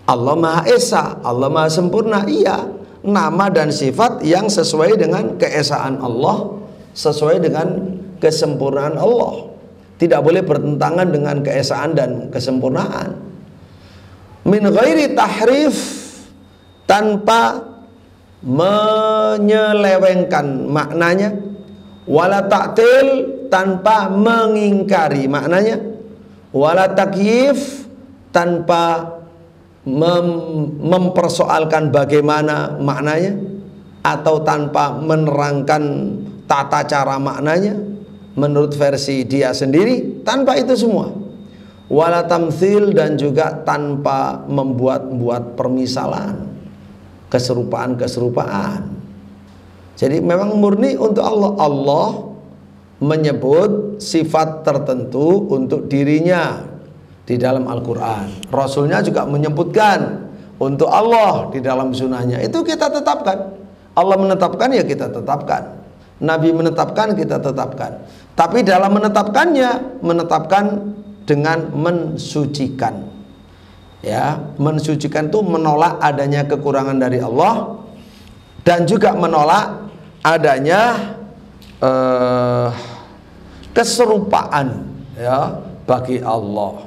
Allah Maha Esa, Allah Maha Sempurna, iya. Nama dan sifat yang sesuai dengan keesaan Allah, sesuai dengan kesempurnaan Allah. Tidak boleh bertentangan dengan keesaan dan kesempurnaan. min ghairi tahrif, tanpa menyelewengkan maknanya, wala ta'til, tanpa mengingkari maknanya, wala takyif, tanpa mempersoalkan bagaimana maknanya, atau tanpa menerangkan tata cara maknanya menurut versi dia sendiri, tanpa itu semua. Wala tamthil, dan juga tanpa membuat-buat permisalan, keserupaan-keserupaan. Jadi memang murni untuk Allah. Allah menyebut sifat tertentu untuk dirinya di dalam Al-Quran. Rasulnya juga menyebutkan untuk Allah di dalam sunnahnya. Itu kita tetapkan. Allah menetapkan, ya kita tetapkan. Nabi menetapkan, kita tetapkan. Tapi dalam menetapkannya, menetapkan dengan mensucikan. Ya, mensucikan itu menolak adanya kekurangan dari Allah, dan juga menolak adanya keserupaan, ya, bagi Allah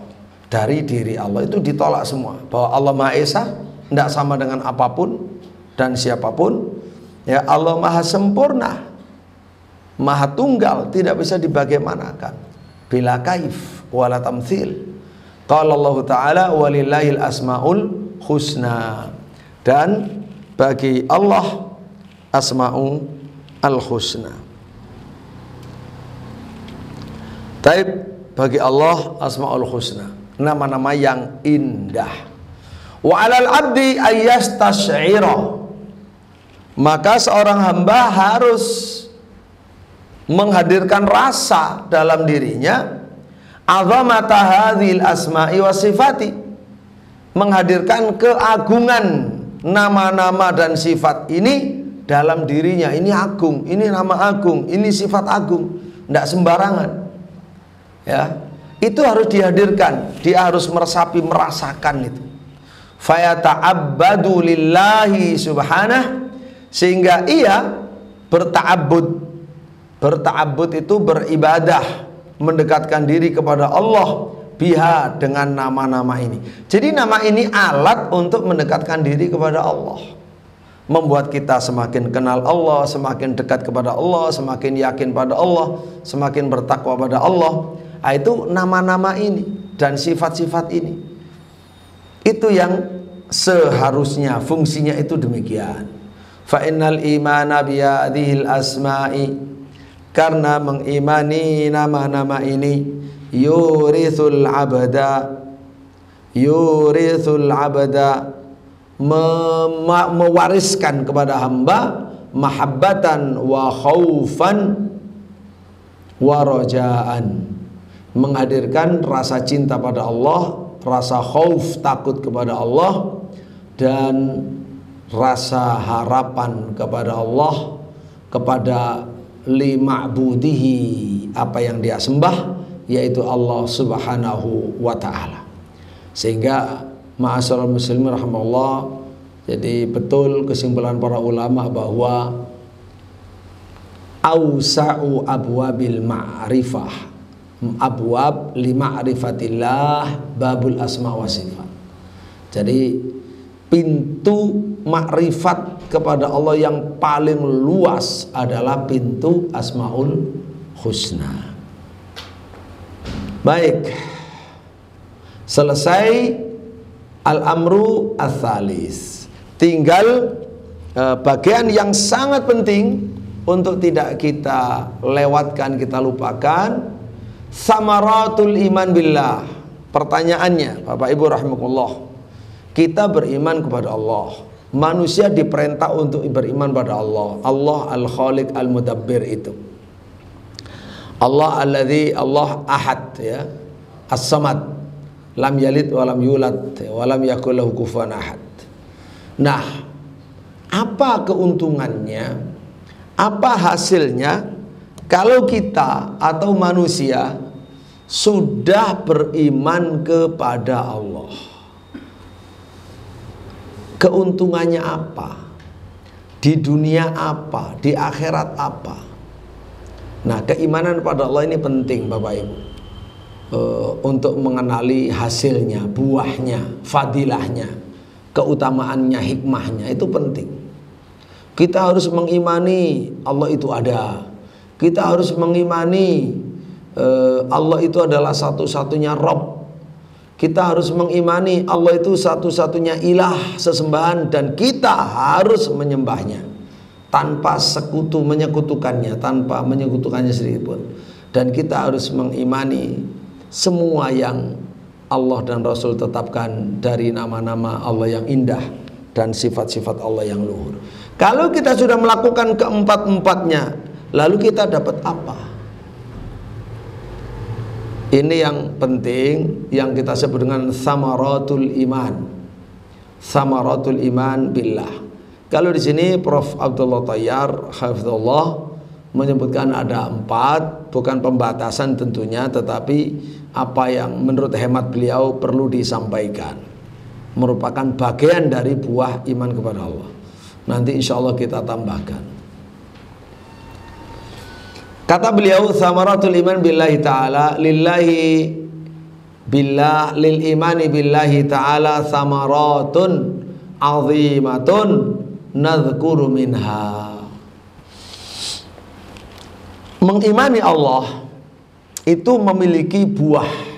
dari diri Allah. Itu ditolak semua. Bahwa Allah Maha Esa, tidak sama dengan apapun dan siapapun. Ya, Allah Maha Sempurna, Maha Tunggal, tidak bisa dibagaimanakan. Bila kaif wala tamthil. Qala Allah Ta'ala walillahil asmaul husna. Dan bagi Allah asma'u al-husna. Taib, bagi Allah asma'ul husna, nama-nama yang indah. Wa 'alal 'abdi ayyastash'ira, maka seorang hamba harus menghadirkan rasa dalam dirinya azamata hadzal asma'i wa sifati, menghadirkan keagungan nama-nama dan sifat ini dalam dirinya. Ini agung, ini nama agung, ini sifat agung, tidak sembarangan. Ya, itu harus dihadirkan. Dia harus meresapi, merasakan itu. Fayata'abbadu lillahi subhanah, sehingga ia berta'abbud. Berta'abbud itu beribadah, mendekatkan diri kepada Allah biha, dengan nama-nama ini. Jadi nama ini alat untuk mendekatkan diri kepada Allah, membuat kita semakin kenal Allah, semakin dekat kepada Allah, semakin yakin pada Allah, semakin bertakwa pada Allah. Nah, itu nama-nama ini dan sifat-sifat ini, itu yang seharusnya fungsinya itu demikian. Fa innal imana bi hadhil asma'i, karena mengimani nama-nama ini, yurithul abda, mewariskan kepada hamba mahabbatan wa khaufan wa rajaan, menghadirkan rasa cinta pada Allah, rasa khauf, takut kepada Allah, dan rasa harapan kepada Allah, kepada li ma'budihi, apa yang dia sembah, yaitu Allah subhanahu wa ta'ala. Sehingga ma'asyiral muslimin rahimahullah, jadi betul kesimpulan para ulama bahwa awsa'u abwabil ma'rifah, abwab li ma'rifatillah babul asma wa sifat. Jadi pintu makrifat kepada Allah yang paling luas adalah pintu asmaul husna. Baik, selesai al-amru ats-tsalis. Tinggal bagian yang sangat penting untuk tidak kita lewatkan, kita lupakan, samaratul iman billah. Pertanyaannya, Bapak Ibu rahimakumullah, kita beriman kepada Allah. Manusia diperintah untuk beriman pada Allah. Allah al-Khaliq al-Mudabbir itu. Allah alladzi, Allah ahad, ya, as-samad, lam yalid walam yulad walam yakul lahu kufuwan ahad. Nah, apa keuntungannya, apa hasilnya kalau kita atau manusia sudah beriman kepada Allah? Keuntungannya apa? Di dunia apa? Di akhirat apa? Nah, keimanan pada Allah ini penting, Bapak Ibu. untuk mengenali hasilnya, buahnya, fadilahnya, keutamaannya, hikmahnya, itu penting. Kita harus mengimani Allah itu ada. Kita harus mengimani Allah itu adalah satu-satunya Rabb. Kita harus mengimani Allah itu satu-satunya ilah sesembahan, dan kita harus menyembahnya tanpa menyekutukannya, tanpa menyekutukannya sedikitpun. Dan kita harus mengimani semua yang Allah dan Rasul tetapkan dari nama-nama Allah yang indah dan sifat-sifat Allah yang luhur. Kalau kita sudah melakukan keempat-empatnya, lalu kita dapat apa? Ini yang penting, yang kita sebut dengan samaratul iman. Samaratul iman billah. Kalau di sini Prof. Abdullah Tayyar hafizahullah menyebutkan ada 4, bukan pembatasan tentunya, tetapi apa yang menurut hemat beliau perlu disampaikan, merupakan bagian dari buah iman kepada Allah. Nanti insya Allah kita tambahkan. Kata beliau, samaratul iman billahi ta'ala, lillahi billah, lil imani billahi ta'ala samaratun azimatun nadhkuru minha. Mengimani Allah itu memiliki buah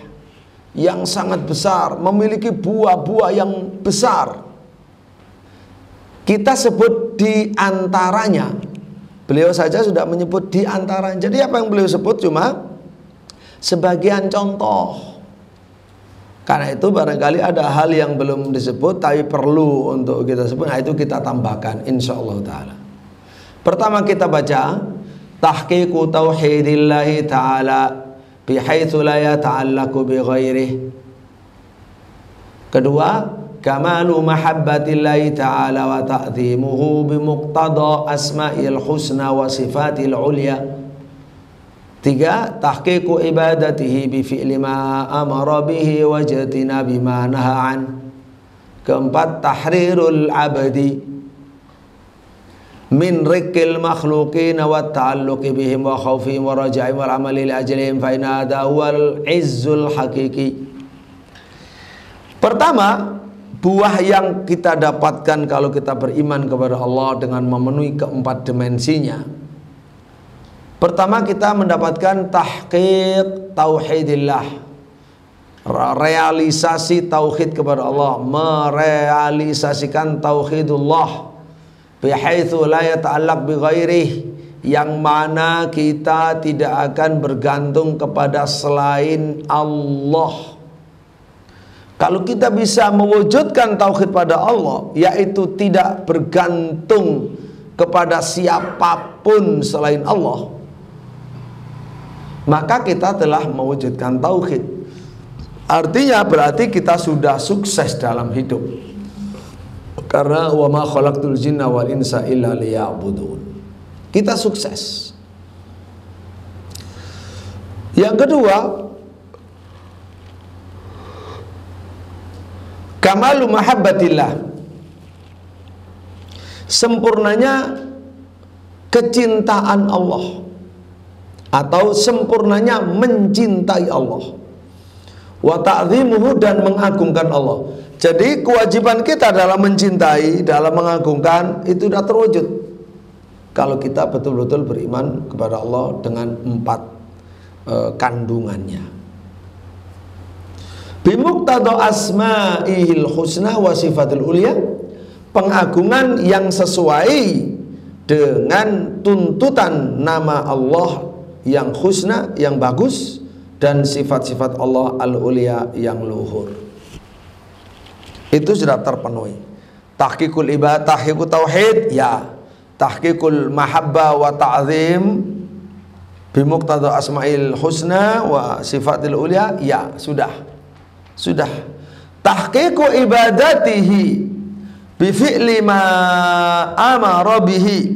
yang sangat besar, memiliki buah-buah yang besar. Kita sebut di antaranya. Beliau saja sudah menyebut di antaranya. Jadi apa yang beliau sebut cuma sebagian contoh. Karena itu barangkali ada hal yang belum disebut tapi perlu untuk kita sebut. Nah, itu kita tambahkan insyaallah taala. Pertama kita baca tahqiqu tauhidillahi ta'ala bihaitsu la yata'allaqu bi ghairihi. Kedua, kamalu mahabbatillahi ta'ala wa ta'zimuhu bimuqtada asma'il husna wa sifatil ulya. Tiga, tahqiqu ibadatihi bi fi'li ma amara bihi wa jatina bima naha'an. Keempat, tahrirul abdi min rikil makhluqin wa ta'alluqi bihim wa khawfihim wa raja'im wal amali li ajlihim fa inna hadha huwal izzul hakiki. Pertama, buah yang kita dapatkan kalau kita beriman kepada Allah dengan memenuhi keempat dimensinya. Pertama, kita mendapatkan tahqiq tauhidillah, realisasi tauhid kepada Allah, merealisasikan tauhidullah bihaitsu la yata'allaq bi ghairihi, yang mana kita tidak akan bergantung kepada selain Allah. Kalau kita bisa mewujudkan tauhid pada Allah, yaitu tidak bergantung kepada siapapun selain Allah, maka kita telah mewujudkan tauhid. Artinya berarti kita sudah sukses dalam hidup. Karena wa ma khalaqtul jinna wal insa illa liya'budun. Kita sukses. Yang kedua, kamalu mahabbatillah, sempurnanya kecintaan Allah atau sempurnanya mencintai Allah, wa ta'zimuhu, dan mengagungkan Allah. Jadi kewajiban kita dalam mencintai, dalam mengagungkan itu sudah terwujud kalau kita betul-betul beriman kepada Allah dengan 4 kandungannya. Bimuqtada asma'ihil husna wa sifatul ulya, pengagungan yang sesuai dengan tuntutan nama Allah yang husna, yang bagus, dan sifat-sifat Allah al-ulya yang luhur. Itu sudah terpenuhi. Tahqiqul ibadah, tahqiqut tauhid, ya. Tahqiqul mahabbah wa ta'zim bimuqtada asma'il husna wa sifatil ulya, ya, sudah. Tahqiqu ibadatihi bi fi'li ma amara bihi,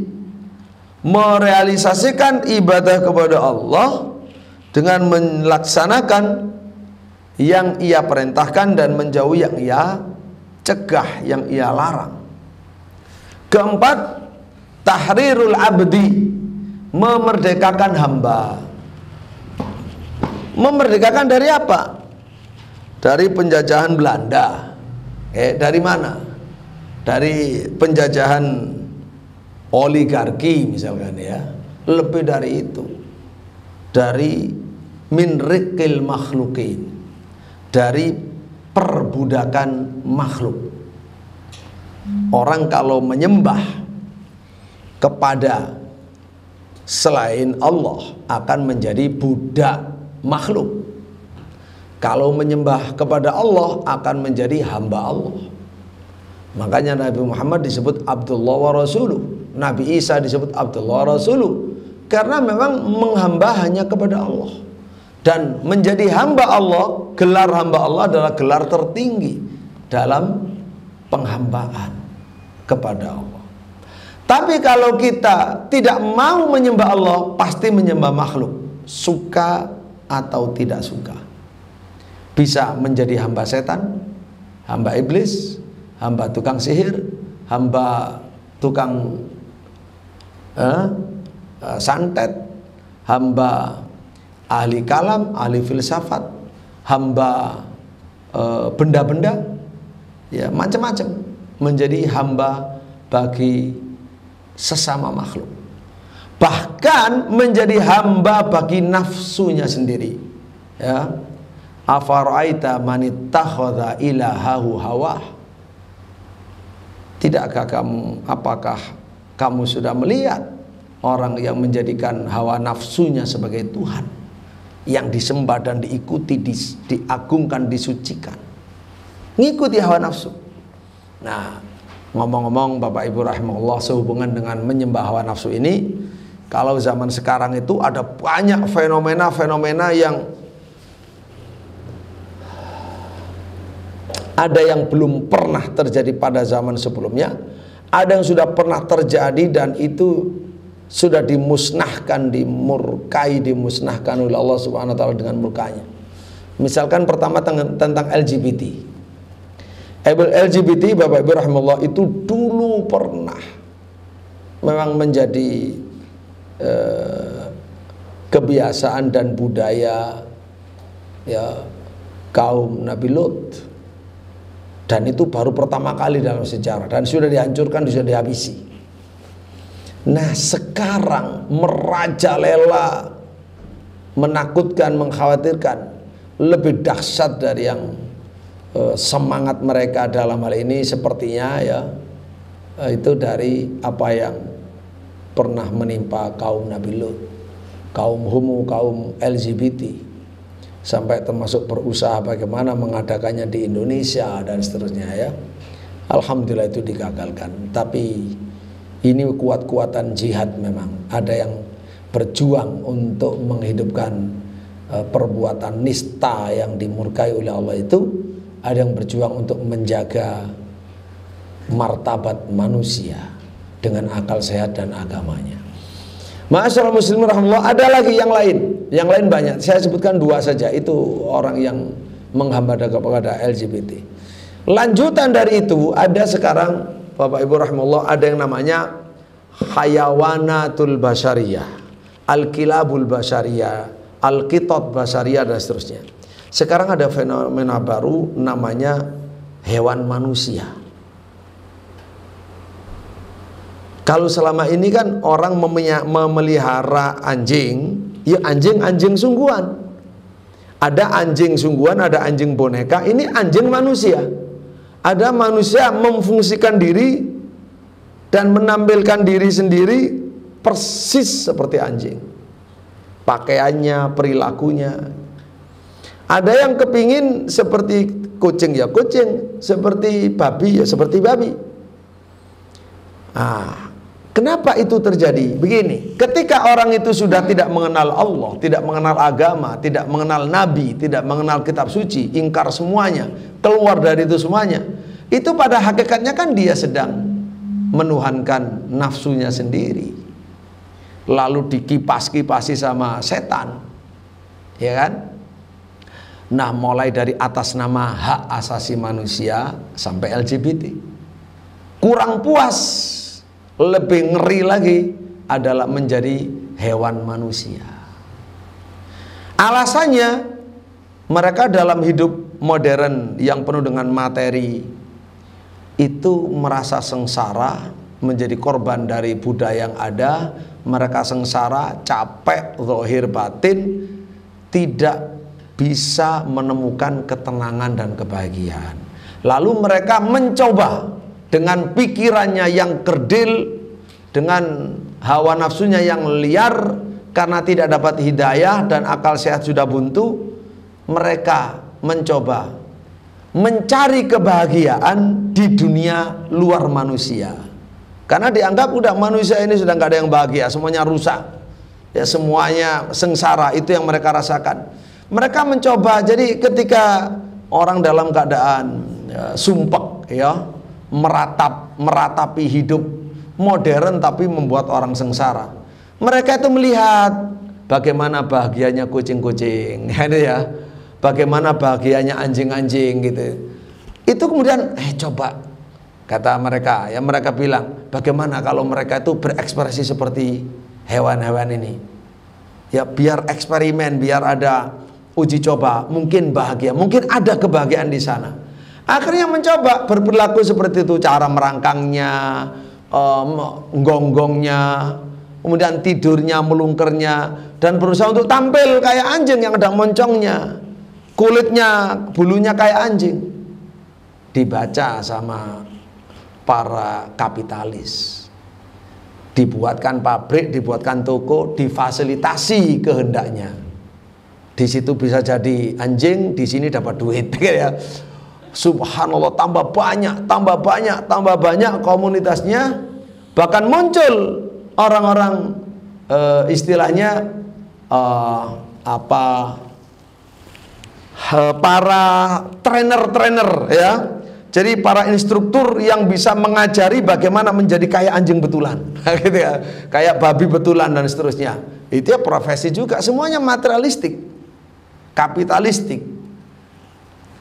merealisasikan ibadah kepada Allah dengan melaksanakan yang ia perintahkan dan menjauhi yang ia cegah, yang ia larang. Keempat, tahrirul abdi, memerdekakan hamba. Memerdekakan dari apa? Dari penjajahan Belanda. Dari mana? Dari penjajahan oligarki misalkan ya. Lebih dari itu. Dari min riqil makhluqin, dari perbudakan makhluk. Orang kalau menyembah kepada selain Allah akan menjadi budak makhluk. Kalau menyembah kepada Allah akan menjadi hamba Allah. Makanya Nabi Muhammad disebut Abdullah wa Rasuluh, Nabi Isa disebut Abdullah wa Rasuluh, karena memang menghamba hanya kepada Allah. Dan menjadi hamba Allah, gelar hamba Allah adalah gelar tertinggi dalam penghambaan kepada Allah. Tapi kalau kita tidak mau menyembah Allah, pasti menyembah makhluk, suka atau tidak suka. Bisa menjadi hamba setan, hamba iblis, hamba tukang sihir, hamba tukang santet, hamba ahli kalam, ahli filsafat, hamba benda-benda, ya macam-macam, menjadi hamba bagi sesama makhluk. Bahkan menjadi hamba bagi nafsunya sendiri. Ya, afara'aita man ittakhadha ilahahu hawah. Tidakkah kamu, apakah kamu sudah melihat orang yang menjadikan hawa nafsunya sebagai Tuhan, yang disembah dan diikuti, diagungkan, disucikan, ngikuti hawa nafsu. Nah, ngomong-ngomong Bapak Ibu rahimahullah, sehubungan dengan menyembah hawa nafsu ini, kalau zaman sekarang itu ada banyak fenomena-fenomena yang ada yang belum pernah terjadi pada zaman sebelumnya, ada yang sudah pernah terjadi dan itu sudah dimusnahkan, dimurkai, dimusnahkan oleh Allah Subhanahu wa taala dengan murkanya. Misalkan pertama tentang LGBT. LGBT Bapak Ibu rahimahullah itu dulu pernah memang menjadi kebiasaan dan budaya ya kaum Nabi Lut, dan itu baru pertama kali dalam sejarah dan sudah dihancurkan, sudah dihabisi. Nah, sekarang merajalela, menakutkan, mengkhawatirkan, lebih dahsyat dari yang semangat mereka dalam hal ini sepertinya ya itu dari apa yang pernah menimpa kaum Nabi Lut, kaum homo, kaum LGBT, sampai termasuk berusaha bagaimana mengadakannya di Indonesia dan seterusnya ya. Alhamdulillah itu digagalkan. Tapi ini kuat-kuatan jihad, memang ada yang berjuang untuk menghidupkan perbuatan nista yang dimurkai oleh Allah itu, ada yang berjuang untuk menjaga martabat manusia dengan akal sehat dan agamanya. Ma'asyiral muslimin rahimahullah, ada lagi yang lain banyak. Saya sebutkan dua saja, itu orang yang menghamba kepada LGBT. Lanjutan dari itu ada sekarang Bapak Ibu rahimahullah, ada yang namanya hayawanatul basyariyah, al-kilabul basyariyah, al-qitat basyariyah dan seterusnya. Sekarang ada fenomena baru namanya hewan manusia. Kalau selama ini kan orang memelihara anjing, ya anjing sungguhan. Ada anjing sungguhan, ada anjing boneka, ini anjing manusia. Ada manusia memfungsikan diri dan menampilkan diri sendiri persis seperti anjing. Pakaiannya, perilakunya. Ada yang kepingin seperti kucing ya kucing, seperti babi ya seperti babi. Kenapa itu terjadi? Begini, ketika orang itu sudah tidak mengenal Allah, tidak mengenal agama, tidak mengenal Nabi, tidak mengenal kitab suci, ingkar semuanya, keluar dari itu semuanya, itu pada hakikatnya kan dia sedang menuhankan nafsunya sendiri, lalu dikipas-kipasi sama setan, ya kan? Nah, mulai dari atas nama hak asasi manusia sampai LGBT. Kurang puas, lebih ngeri lagi adalah menjadi hewan manusia. Alasannya mereka dalam hidup modern yang penuh dengan materi itu merasa sengsara, menjadi korban dari budaya yang ada. Mereka sengsara, capek, zahir batin, tidak bisa menemukan ketenangan dan kebahagiaan. Lalu mereka mencoba dengan pikirannya yang kerdil, dengan hawa nafsunya yang liar, karena tidak dapat hidayah dan akal sehat sudah buntu. Mereka mencoba mencari kebahagiaan di dunia luar manusia, karena dianggap udah manusia ini sudah nggak ada yang bahagia, semuanya rusak, ya semuanya sengsara. Itu yang mereka rasakan. Mereka mencoba, jadi ketika orang dalam keadaan sumpek, ya, meratapi hidup modern tapi membuat orang sengsara, mereka itu melihat bagaimana bahagianya kucing-kucing, ya, bagaimana bahagianya anjing-anjing gitu. Itu kemudian coba, kata mereka, ya, mereka bilang, bagaimana kalau mereka itu berekspresi seperti hewan-hewan ini, ya, biar eksperimen, biar ada uji coba, mungkin bahagia, mungkin ada kebahagiaan di sana. Akhirnya mencoba berperilaku seperti itu, cara merangkangnya, gonggongnya, kemudian tidurnya, melungkernya, dan berusaha untuk tampil kayak anjing yang ada moncongnya, kulitnya, bulunya kayak anjing. Dibaca sama para kapitalis, dibuatkan pabrik, dibuatkan toko, difasilitasi kehendaknya. Di situ bisa jadi anjing, di sini dapat duit, ya. Subhanallah, tambah banyak, tambah banyak, tambah banyak komunitasnya. Bahkan muncul orang-orang istilahnya para trainer-trainer, ya. Jadi para instruktur yang bisa mengajari bagaimana menjadi kayak anjing betulan, gitu ya, kayak babi betulan dan seterusnya. Itu ya profesi juga, semuanya materialistik, kapitalistik.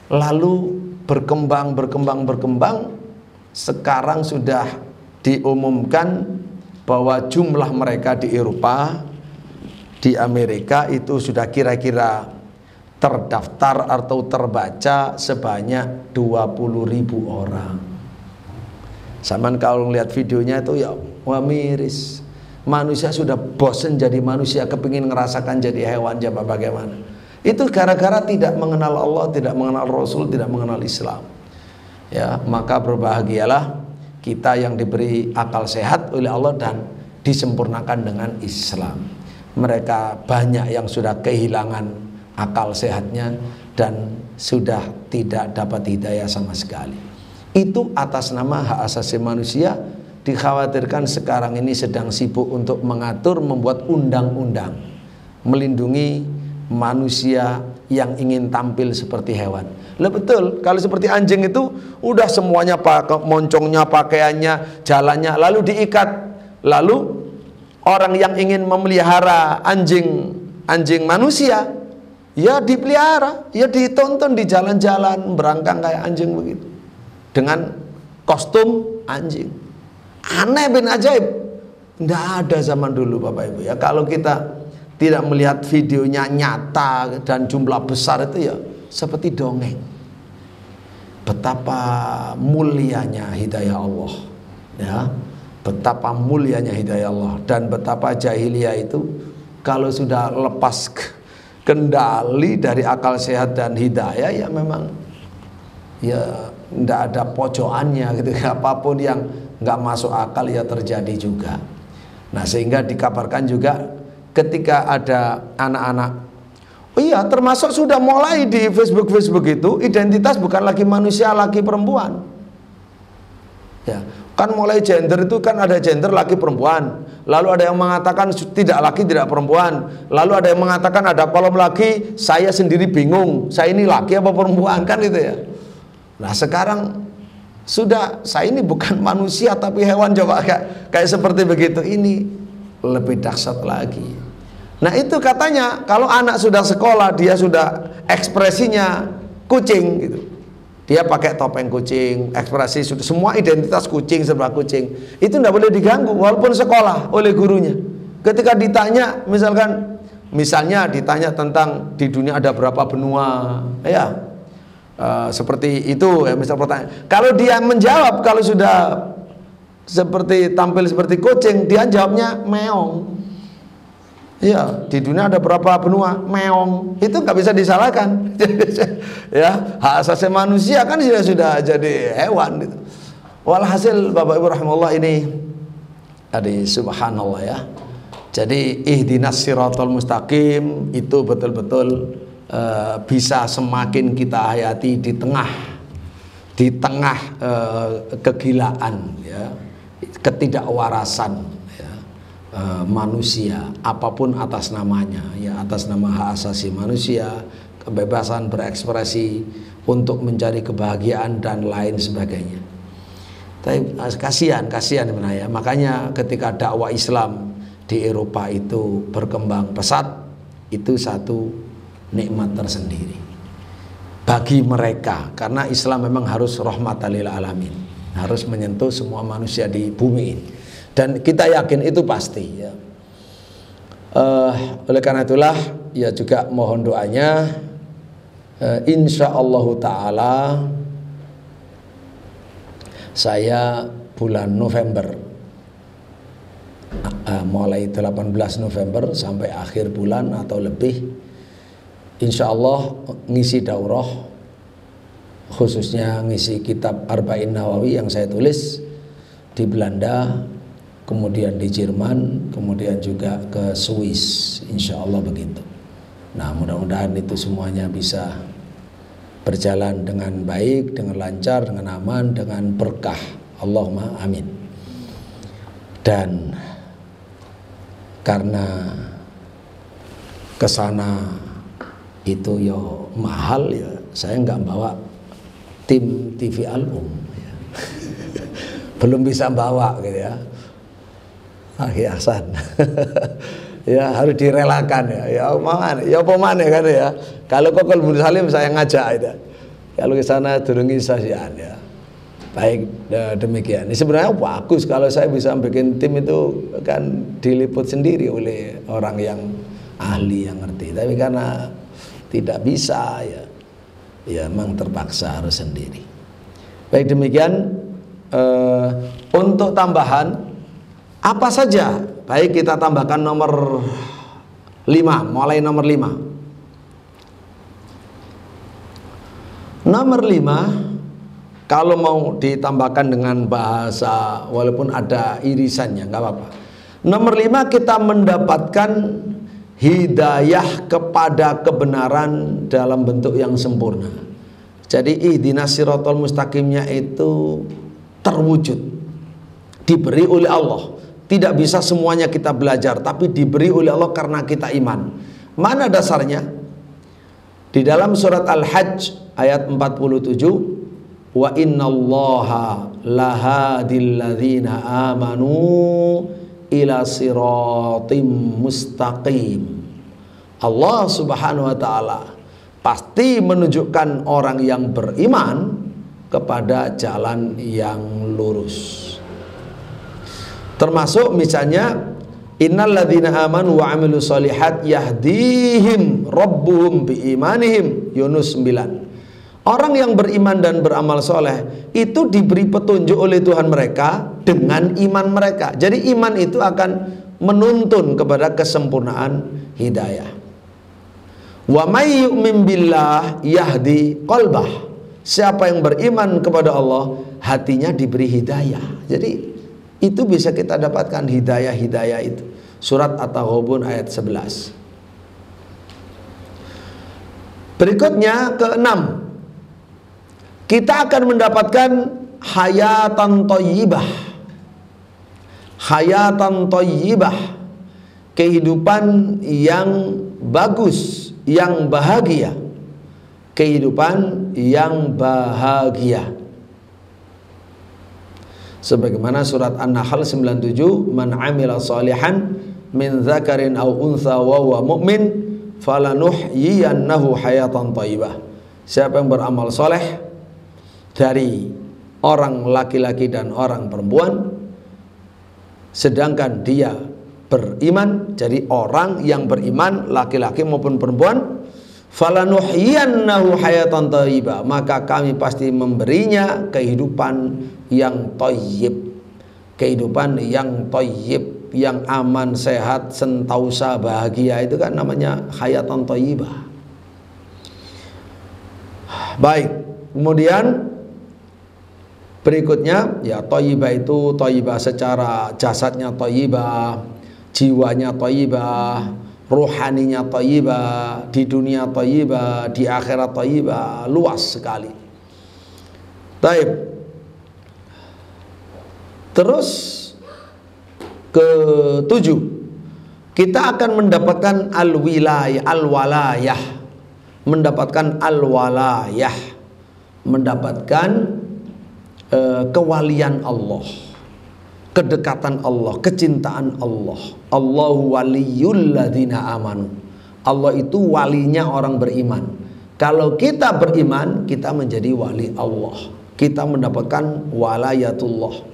Lalu berkembang. Sekarang sudah diumumkan bahwa jumlah mereka di Eropa, di Amerika itu sudah kira-kira terdaftar atau terbaca sebanyak 20.000 orang. Saman kalau lihat videonya itu, ya, wah, miris. Manusia sudah bosen jadi manusia, kepingin ngerasakan jadi hewan, coba bagaimana? Itu gara-gara tidak mengenal Allah, tidak mengenal Rasul, tidak mengenal Islam. Ya, maka berbahagialah kita yang diberi akal sehat oleh Allah dan disempurnakan dengan Islam. Mereka banyak yang sudah kehilangan akal sehatnya dan sudah tidak dapat hidayah sama sekali. Itu atas nama hak asasi manusia. Dikhawatirkan sekarang ini sedang sibuk untuk mengatur, membuat undang-undang melindungi manusia yang ingin tampil seperti hewan. Lah betul, kalau seperti anjing itu udah semuanya, moncongnya, pakaiannya, jalannya, lalu diikat. Lalu orang yang ingin memelihara anjing manusia, ya dipelihara, ya ditonton di jalan-jalan berangkang kayak anjing begitu, dengan kostum anjing. Aneh bin ajaib. Tidak ada zaman dulu, Bapak Ibu, ya. Kalau kita tidak melihat videonya nyata dan jumlah besar, itu ya seperti dongeng. Betapa mulianya hidayah Allah, ya, betapa mulianya hidayah Allah, dan betapa jahiliyah itu kalau sudah lepas kendali dari akal sehat dan hidayah, ya memang ya tidak ada pojokannya gitu. Apapun yang nggak masuk akal ya terjadi juga. Nah, sehingga dikabarkan juga ketika ada anak-anak, iya, termasuk sudah mulai di Facebook itu identitas bukan lagi manusia, laki perempuan, ya kan, mulai gender itu kan ada gender laki perempuan, lalu ada yang mengatakan tidak laki tidak perempuan, lalu ada yang mengatakan ada kolom laki, saya sendiri bingung saya ini laki apa perempuan, kan gitu ya. Nah sekarang sudah, saya ini bukan manusia tapi hewan, coba kayak seperti begitu. Ini lebih dahsyat lagi. Nah itu katanya kalau anak sudah sekolah, dia sudah ekspresinya kucing gitu, dia pakai topeng kucing, ekspresi sudah semua identitas kucing, serba kucing, itu tidak boleh diganggu walaupun sekolah oleh gurunya. Ketika ditanya misalkan misalnya ditanya tentang di dunia ada berapa benua, ya seperti itu ya, misal pertanyaan. Kalau dia menjawab, kalau sudah seperti tampil seperti kucing, dia jawabnya meong. Ya, di dunia ada berapa benua? Meong. Itu nggak bisa disalahkan. Ya, hak asasi manusia kan sudah jadi hewan gitu. Walhasil Bapak Ibu rahimahullah, ini adik subhanallah ya. Jadi ihdinas siratal mustaqim itu betul-betul bisa semakin kita hayati di tengah kegilaan ya, ketidakwarasan manusia, apapun atas namanya ya, atas nama hak asasi manusia, kebebasan berekspresi untuk mencari kebahagiaan dan lain sebagainya. Tapi kasihan sebenarnya. Makanya ketika dakwah Islam di Eropa itu berkembang pesat, itu satu nikmat tersendiri bagi mereka, karena Islam memang harus rahmatan lil alamin, harus menyentuh semua manusia di bumi ini. Dan kita yakin itu pasti ya. Oleh karena itulah ya juga mohon doanya, insyaallah taala saya bulan November, mulai 18 November sampai akhir bulan atau lebih, insyaallah ngisi daurah, khususnya ngisi kitab Arba'in Nawawi yang saya tulis di Belanda, kemudian di Jerman, kemudian juga ke Swiss, insya Allah begitu. Nah, mudah-mudahan itu semuanya bisa berjalan dengan baik, dengan lancar, dengan aman, dengan berkah. Allahumma amin. Dan karena kesana itu ya mahal ya, saya nggak bawa tim TV album ya. Belum bisa bawa gitu ya. Hiasan. Ya harus direlakan ya. Ya pemane kan ya. Kalau Kokol Bun Salim saya ngajak itu. Kalau ke sana turungi sasian ya. Baik, demikian. Ini sebenarnya bagus kalau saya bisa bikin tim itu, kan diliput sendiri oleh orang yang ahli yang ngerti. Tapi karena tidak bisa ya. Ya memang terpaksa harus sendiri. Baik, demikian untuk tambahan apa saja, baik kita tambahkan nomor 5, mulai nomor 5. Nomor 5, kalau mau ditambahkan dengan bahasa walaupun ada irisannya, nggak apa-apa. Nomor 5, kita mendapatkan hidayah kepada kebenaran dalam bentuk yang sempurna. Jadi ihdinas siratal mustaqimnya itu terwujud, diberi oleh Allah. Tidak bisa semuanya kita belajar, tapi diberi oleh Allah karena kita iman. Mana dasarnya? Di dalam surat Al-Hajj ayat 47, wa innallaha lahadil ladzina amanu ila siratim mustaqim. Allah Subhanahu wa taala pasti menunjukkan orang yang beriman kepada jalan yang lurus. Termasuk misalnya innalladzina amanu wa amilus solihat yahdihim rabbuhum biimanihim, Yunus 9. Orang yang beriman dan beramal soleh itu diberi petunjuk oleh Tuhan mereka dengan iman mereka. Jadi iman itu akan menuntun kepada kesempurnaan hidayah. Wa may yu'min billah yahdi qalbah. Siapa yang beriman kepada Allah, hatinya diberi hidayah. Jadi itu bisa kita dapatkan hidayah-hidayah itu. Surat At-Taghabun ayat 11. Berikutnya ke-6, kita akan mendapatkan hayatan thayyibah. Hayatan thayyibah, kehidupan yang bagus, yang bahagia. Kehidupan yang bahagia. Sebagaimana surat An-Nahl 97, man amila salihan min dzakarin aw untha wa huwa mu'min falanuhyiyannahu hayatan thayyibah. Siapa yang beramal soleh dari orang laki-laki dan orang perempuan, sedangkan dia beriman, jadi orang yang beriman laki-laki maupun perempuan, falanuhyiyannahu hayatan thayyibah, maka kami pasti memberinya kehidupan yang thayyib, kehidupan yang thayyib, yang aman, sehat, sentausa, bahagia, itu kan namanya hayatan thayyibah. Baik, kemudian berikutnya ya thayyibah itu thayyibah secara jasadnya thayyibah, jiwanya thayyibah, rohaninya thayyibah, di dunia thayyibah, di akhirat thayyibah, luas sekali. Baik. Terus ke-7, kita akan mendapatkan al-walayah, mendapatkan al-walayah, mendapatkan kewalian Allah, kedekatan Allah, kecintaan Allah. Allahu waliyul ladzina amanu. Allah itu walinya orang beriman. Kalau kita beriman, kita menjadi wali Allah. Kita mendapatkan walayatullah.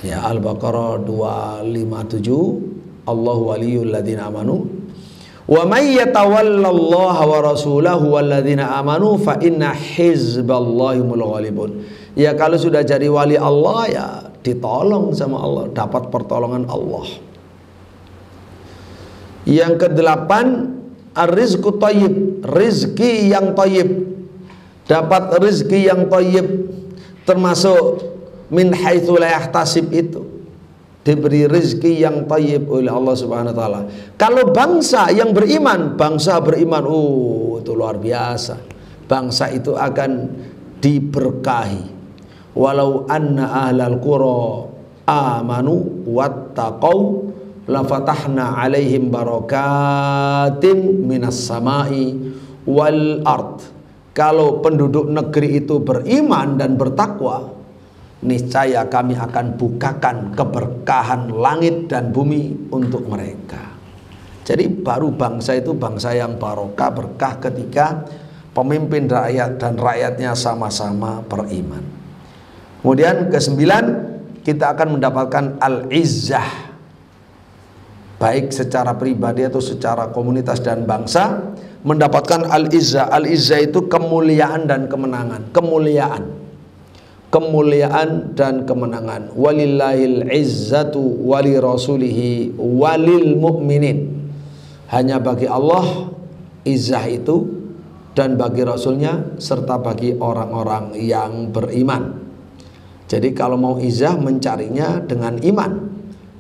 Ya, Al-Baqarah 257, Allahu waliyul ladzina amanu. Wa may yatawallallaha wa rasulahu walladzina amanu fa inna hizballahi humul ghalibun. Ya kalau sudah jadi wali Allah ya ditolong sama Allah, dapat pertolongan Allah. Yang ke-8, ar-rizqu thayyib, rizki yang thayyib. Dapat rizki yang thayyib, termasuk min haitsu la yahtasib, itu diberi rizki yang thayyib oleh Allah Subhanahu wa taala. Kalau bangsa yang beriman, itu luar biasa. Bangsa itu akan diberkahi. Walau anna ahlal qura amanu wattaqau la fatahna alaihim barakatin minas samai wal ard. Kalau penduduk negeri itu beriman dan bertakwa, niscaya kami akan bukakan keberkahan langit dan bumi untuk mereka. Jadi baru bangsa itu bangsa yang barokah, berkah ketika pemimpin rakyat dan rakyatnya sama-sama beriman. Kemudian ke-9, kita akan mendapatkan al-izzah, baik secara pribadi atau secara komunitas dan bangsa, mendapatkan al-izzah. Al-izzah itu kemuliaan dan kemenangan. Kemuliaan dan kemenangan. Walillahil izzatu wali rasulihi walil mu'minin. Hanya bagi Allah izzah itu, dan bagi Rasulnya, serta bagi orang-orang yang beriman. Jadi kalau mau izzah, mencarinya dengan iman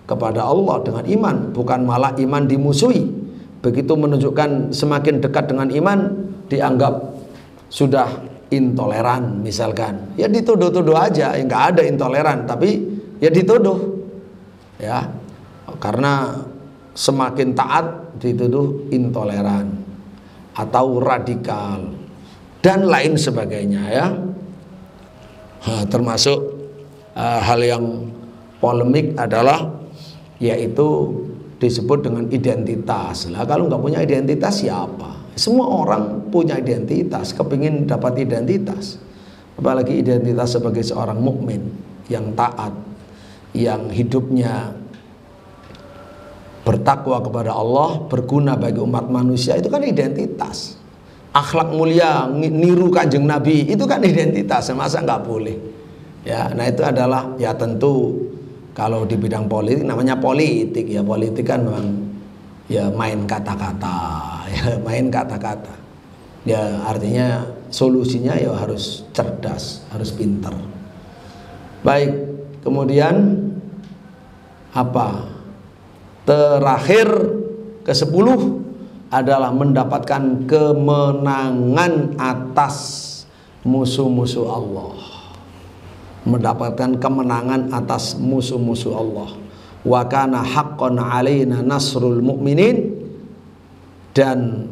kepada Allah, dengan iman, bukan malah iman dimusuhi. Begitu menunjukkan semakin dekat dengan iman, dianggap sudah intoleran misalkan. Ya dituduh-tuduh aja, ya nggak ada intoleran, tapi ya dituduh. Ya, karena semakin taat dituduh intoleran atau radikal dan lain sebagainya, ya. Termasuk hal yang polemik adalah yaitu disebut dengan identitas. Lah kalau nggak punya identitas siapa? Semua orang punya identitas, kepingin dapat identitas. Apalagi identitas sebagai seorang mukmin yang taat, yang hidupnya bertakwa kepada Allah, berguna bagi umat manusia, itu kan identitas. Akhlak mulia, niru Kanjeng Nabi, itu kan identitas, masa nggak boleh? Ya, nah itu adalah ya tentu kalau di bidang politik namanya politik, ya politik kan memang ya main kata-kata, ya main kata-kata. Ya artinya solusinya ya harus cerdas, harus pintar. Baik, kemudian apa? Terakhir ke-10 adalah mendapatkan kemenangan atas musuh-musuh Allah. Mendapatkan kemenangan atas musuh-musuh Allah. Wa kana haqqan alaina nasrul mu'minin, dan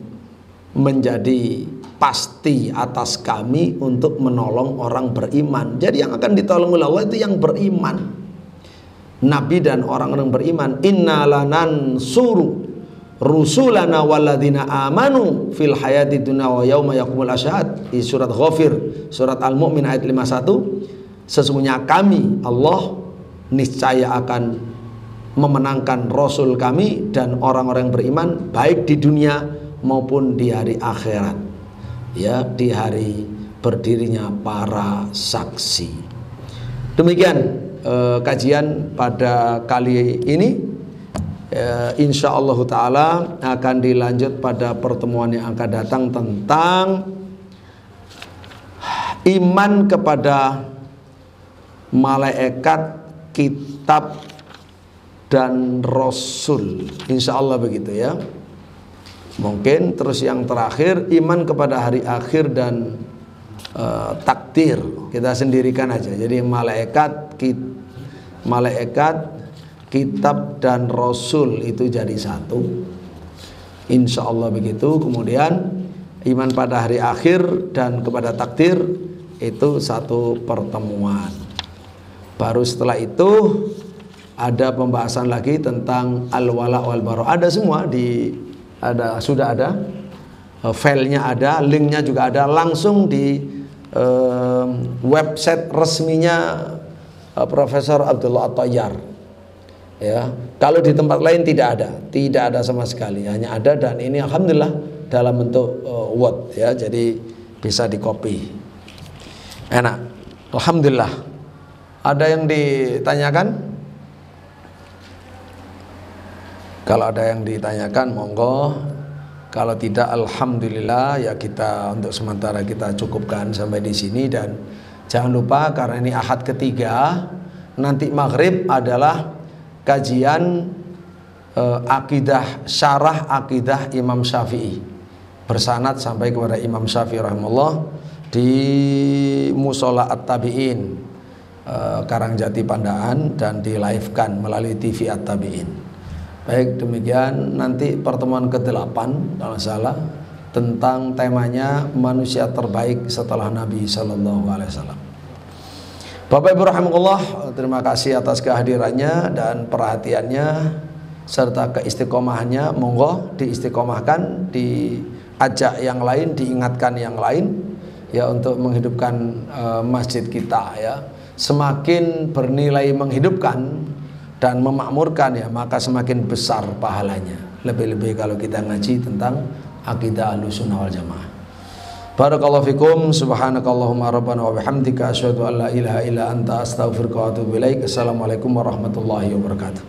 menjadi pasti atas kami untuk menolong orang beriman. Jadi yang akan ditolong oleh Allah itu yang beriman, Nabi dan orang-orang beriman. Inna lanansuru rusulana walladzina amanu fil hayati dunya wa yauma yaqumul asyhad. Di surat Ghafir, surat Al-Mu'min ayat 51. Sesungguhnya kami Allah niscaya akan memenangkan Rasul kami dan orang-orang beriman baik di dunia maupun di hari akhirat, ya, di hari berdirinya para saksi. Demikian kajian pada kali ini. Insyaallah ta'ala akan dilanjut pada pertemuan yang akan datang tentang iman kepada malaikat, kitab, dan rasul. Insyaallah begitu ya. Mungkin terus yang terakhir iman kepada hari akhir dan takdir. Kita sendirikan aja. Jadi malaikat, kitab dan rasul itu jadi satu. Insya Allah begitu. Kemudian iman pada hari akhir dan kepada takdir itu satu pertemuan. Baru setelah itu ada pembahasan lagi tentang al-wala wal bara. Ada semua sudah ada filenya, ada linknya juga ada, langsung di website resminya Profesor Abdullah At-Tayyar. Ya, kalau di tempat lain tidak ada sama sekali, hanya ada, dan ini alhamdulillah dalam bentuk Word ya, jadi bisa di copy. Enak, alhamdulillah. Ada yang ditanyakan? Kalau ada yang ditanyakan monggo, kalau tidak alhamdulillah ya, kita untuk sementara kita cukupkan sampai di sini. Dan jangan lupa karena ini Ahad ketiga, nanti maghrib adalah kajian akidah, syarah akidah Imam Syafi'i bersanad sampai kepada Imam Syafi'i rahimahullah di Musola At-Tabi'in Karangjati Pandaan, dan di live-kan melalui TV At-Tabi'in. Baik, demikian nanti pertemuan ke-8 kalau salah, tentang temanya manusia terbaik setelah Nabi Sallallahu Alaihi Wasallam. Bapak Ibu rahimakumullah, terima kasih atas kehadirannya dan perhatiannya serta keistiqomahannya. Monggo diistiqomahkan, diajak yang lain, diingatkan yang lain ya, untuk menghidupkan masjid kita ya. Semakin bernilai menghidupkan dan memakmurkan ya, maka semakin besar pahalanya. Lebih-lebih kalau kita ngaji tentang akidah Ahlussunnah wal Jamaah. Barakallahu fikum, subhanakallahumma rabbana wa bihamdika asyhadu an la ilaha illa anta astaghfiruka wa atubu ilaik. Assalamualaikum warahmatullahi wabarakatuh.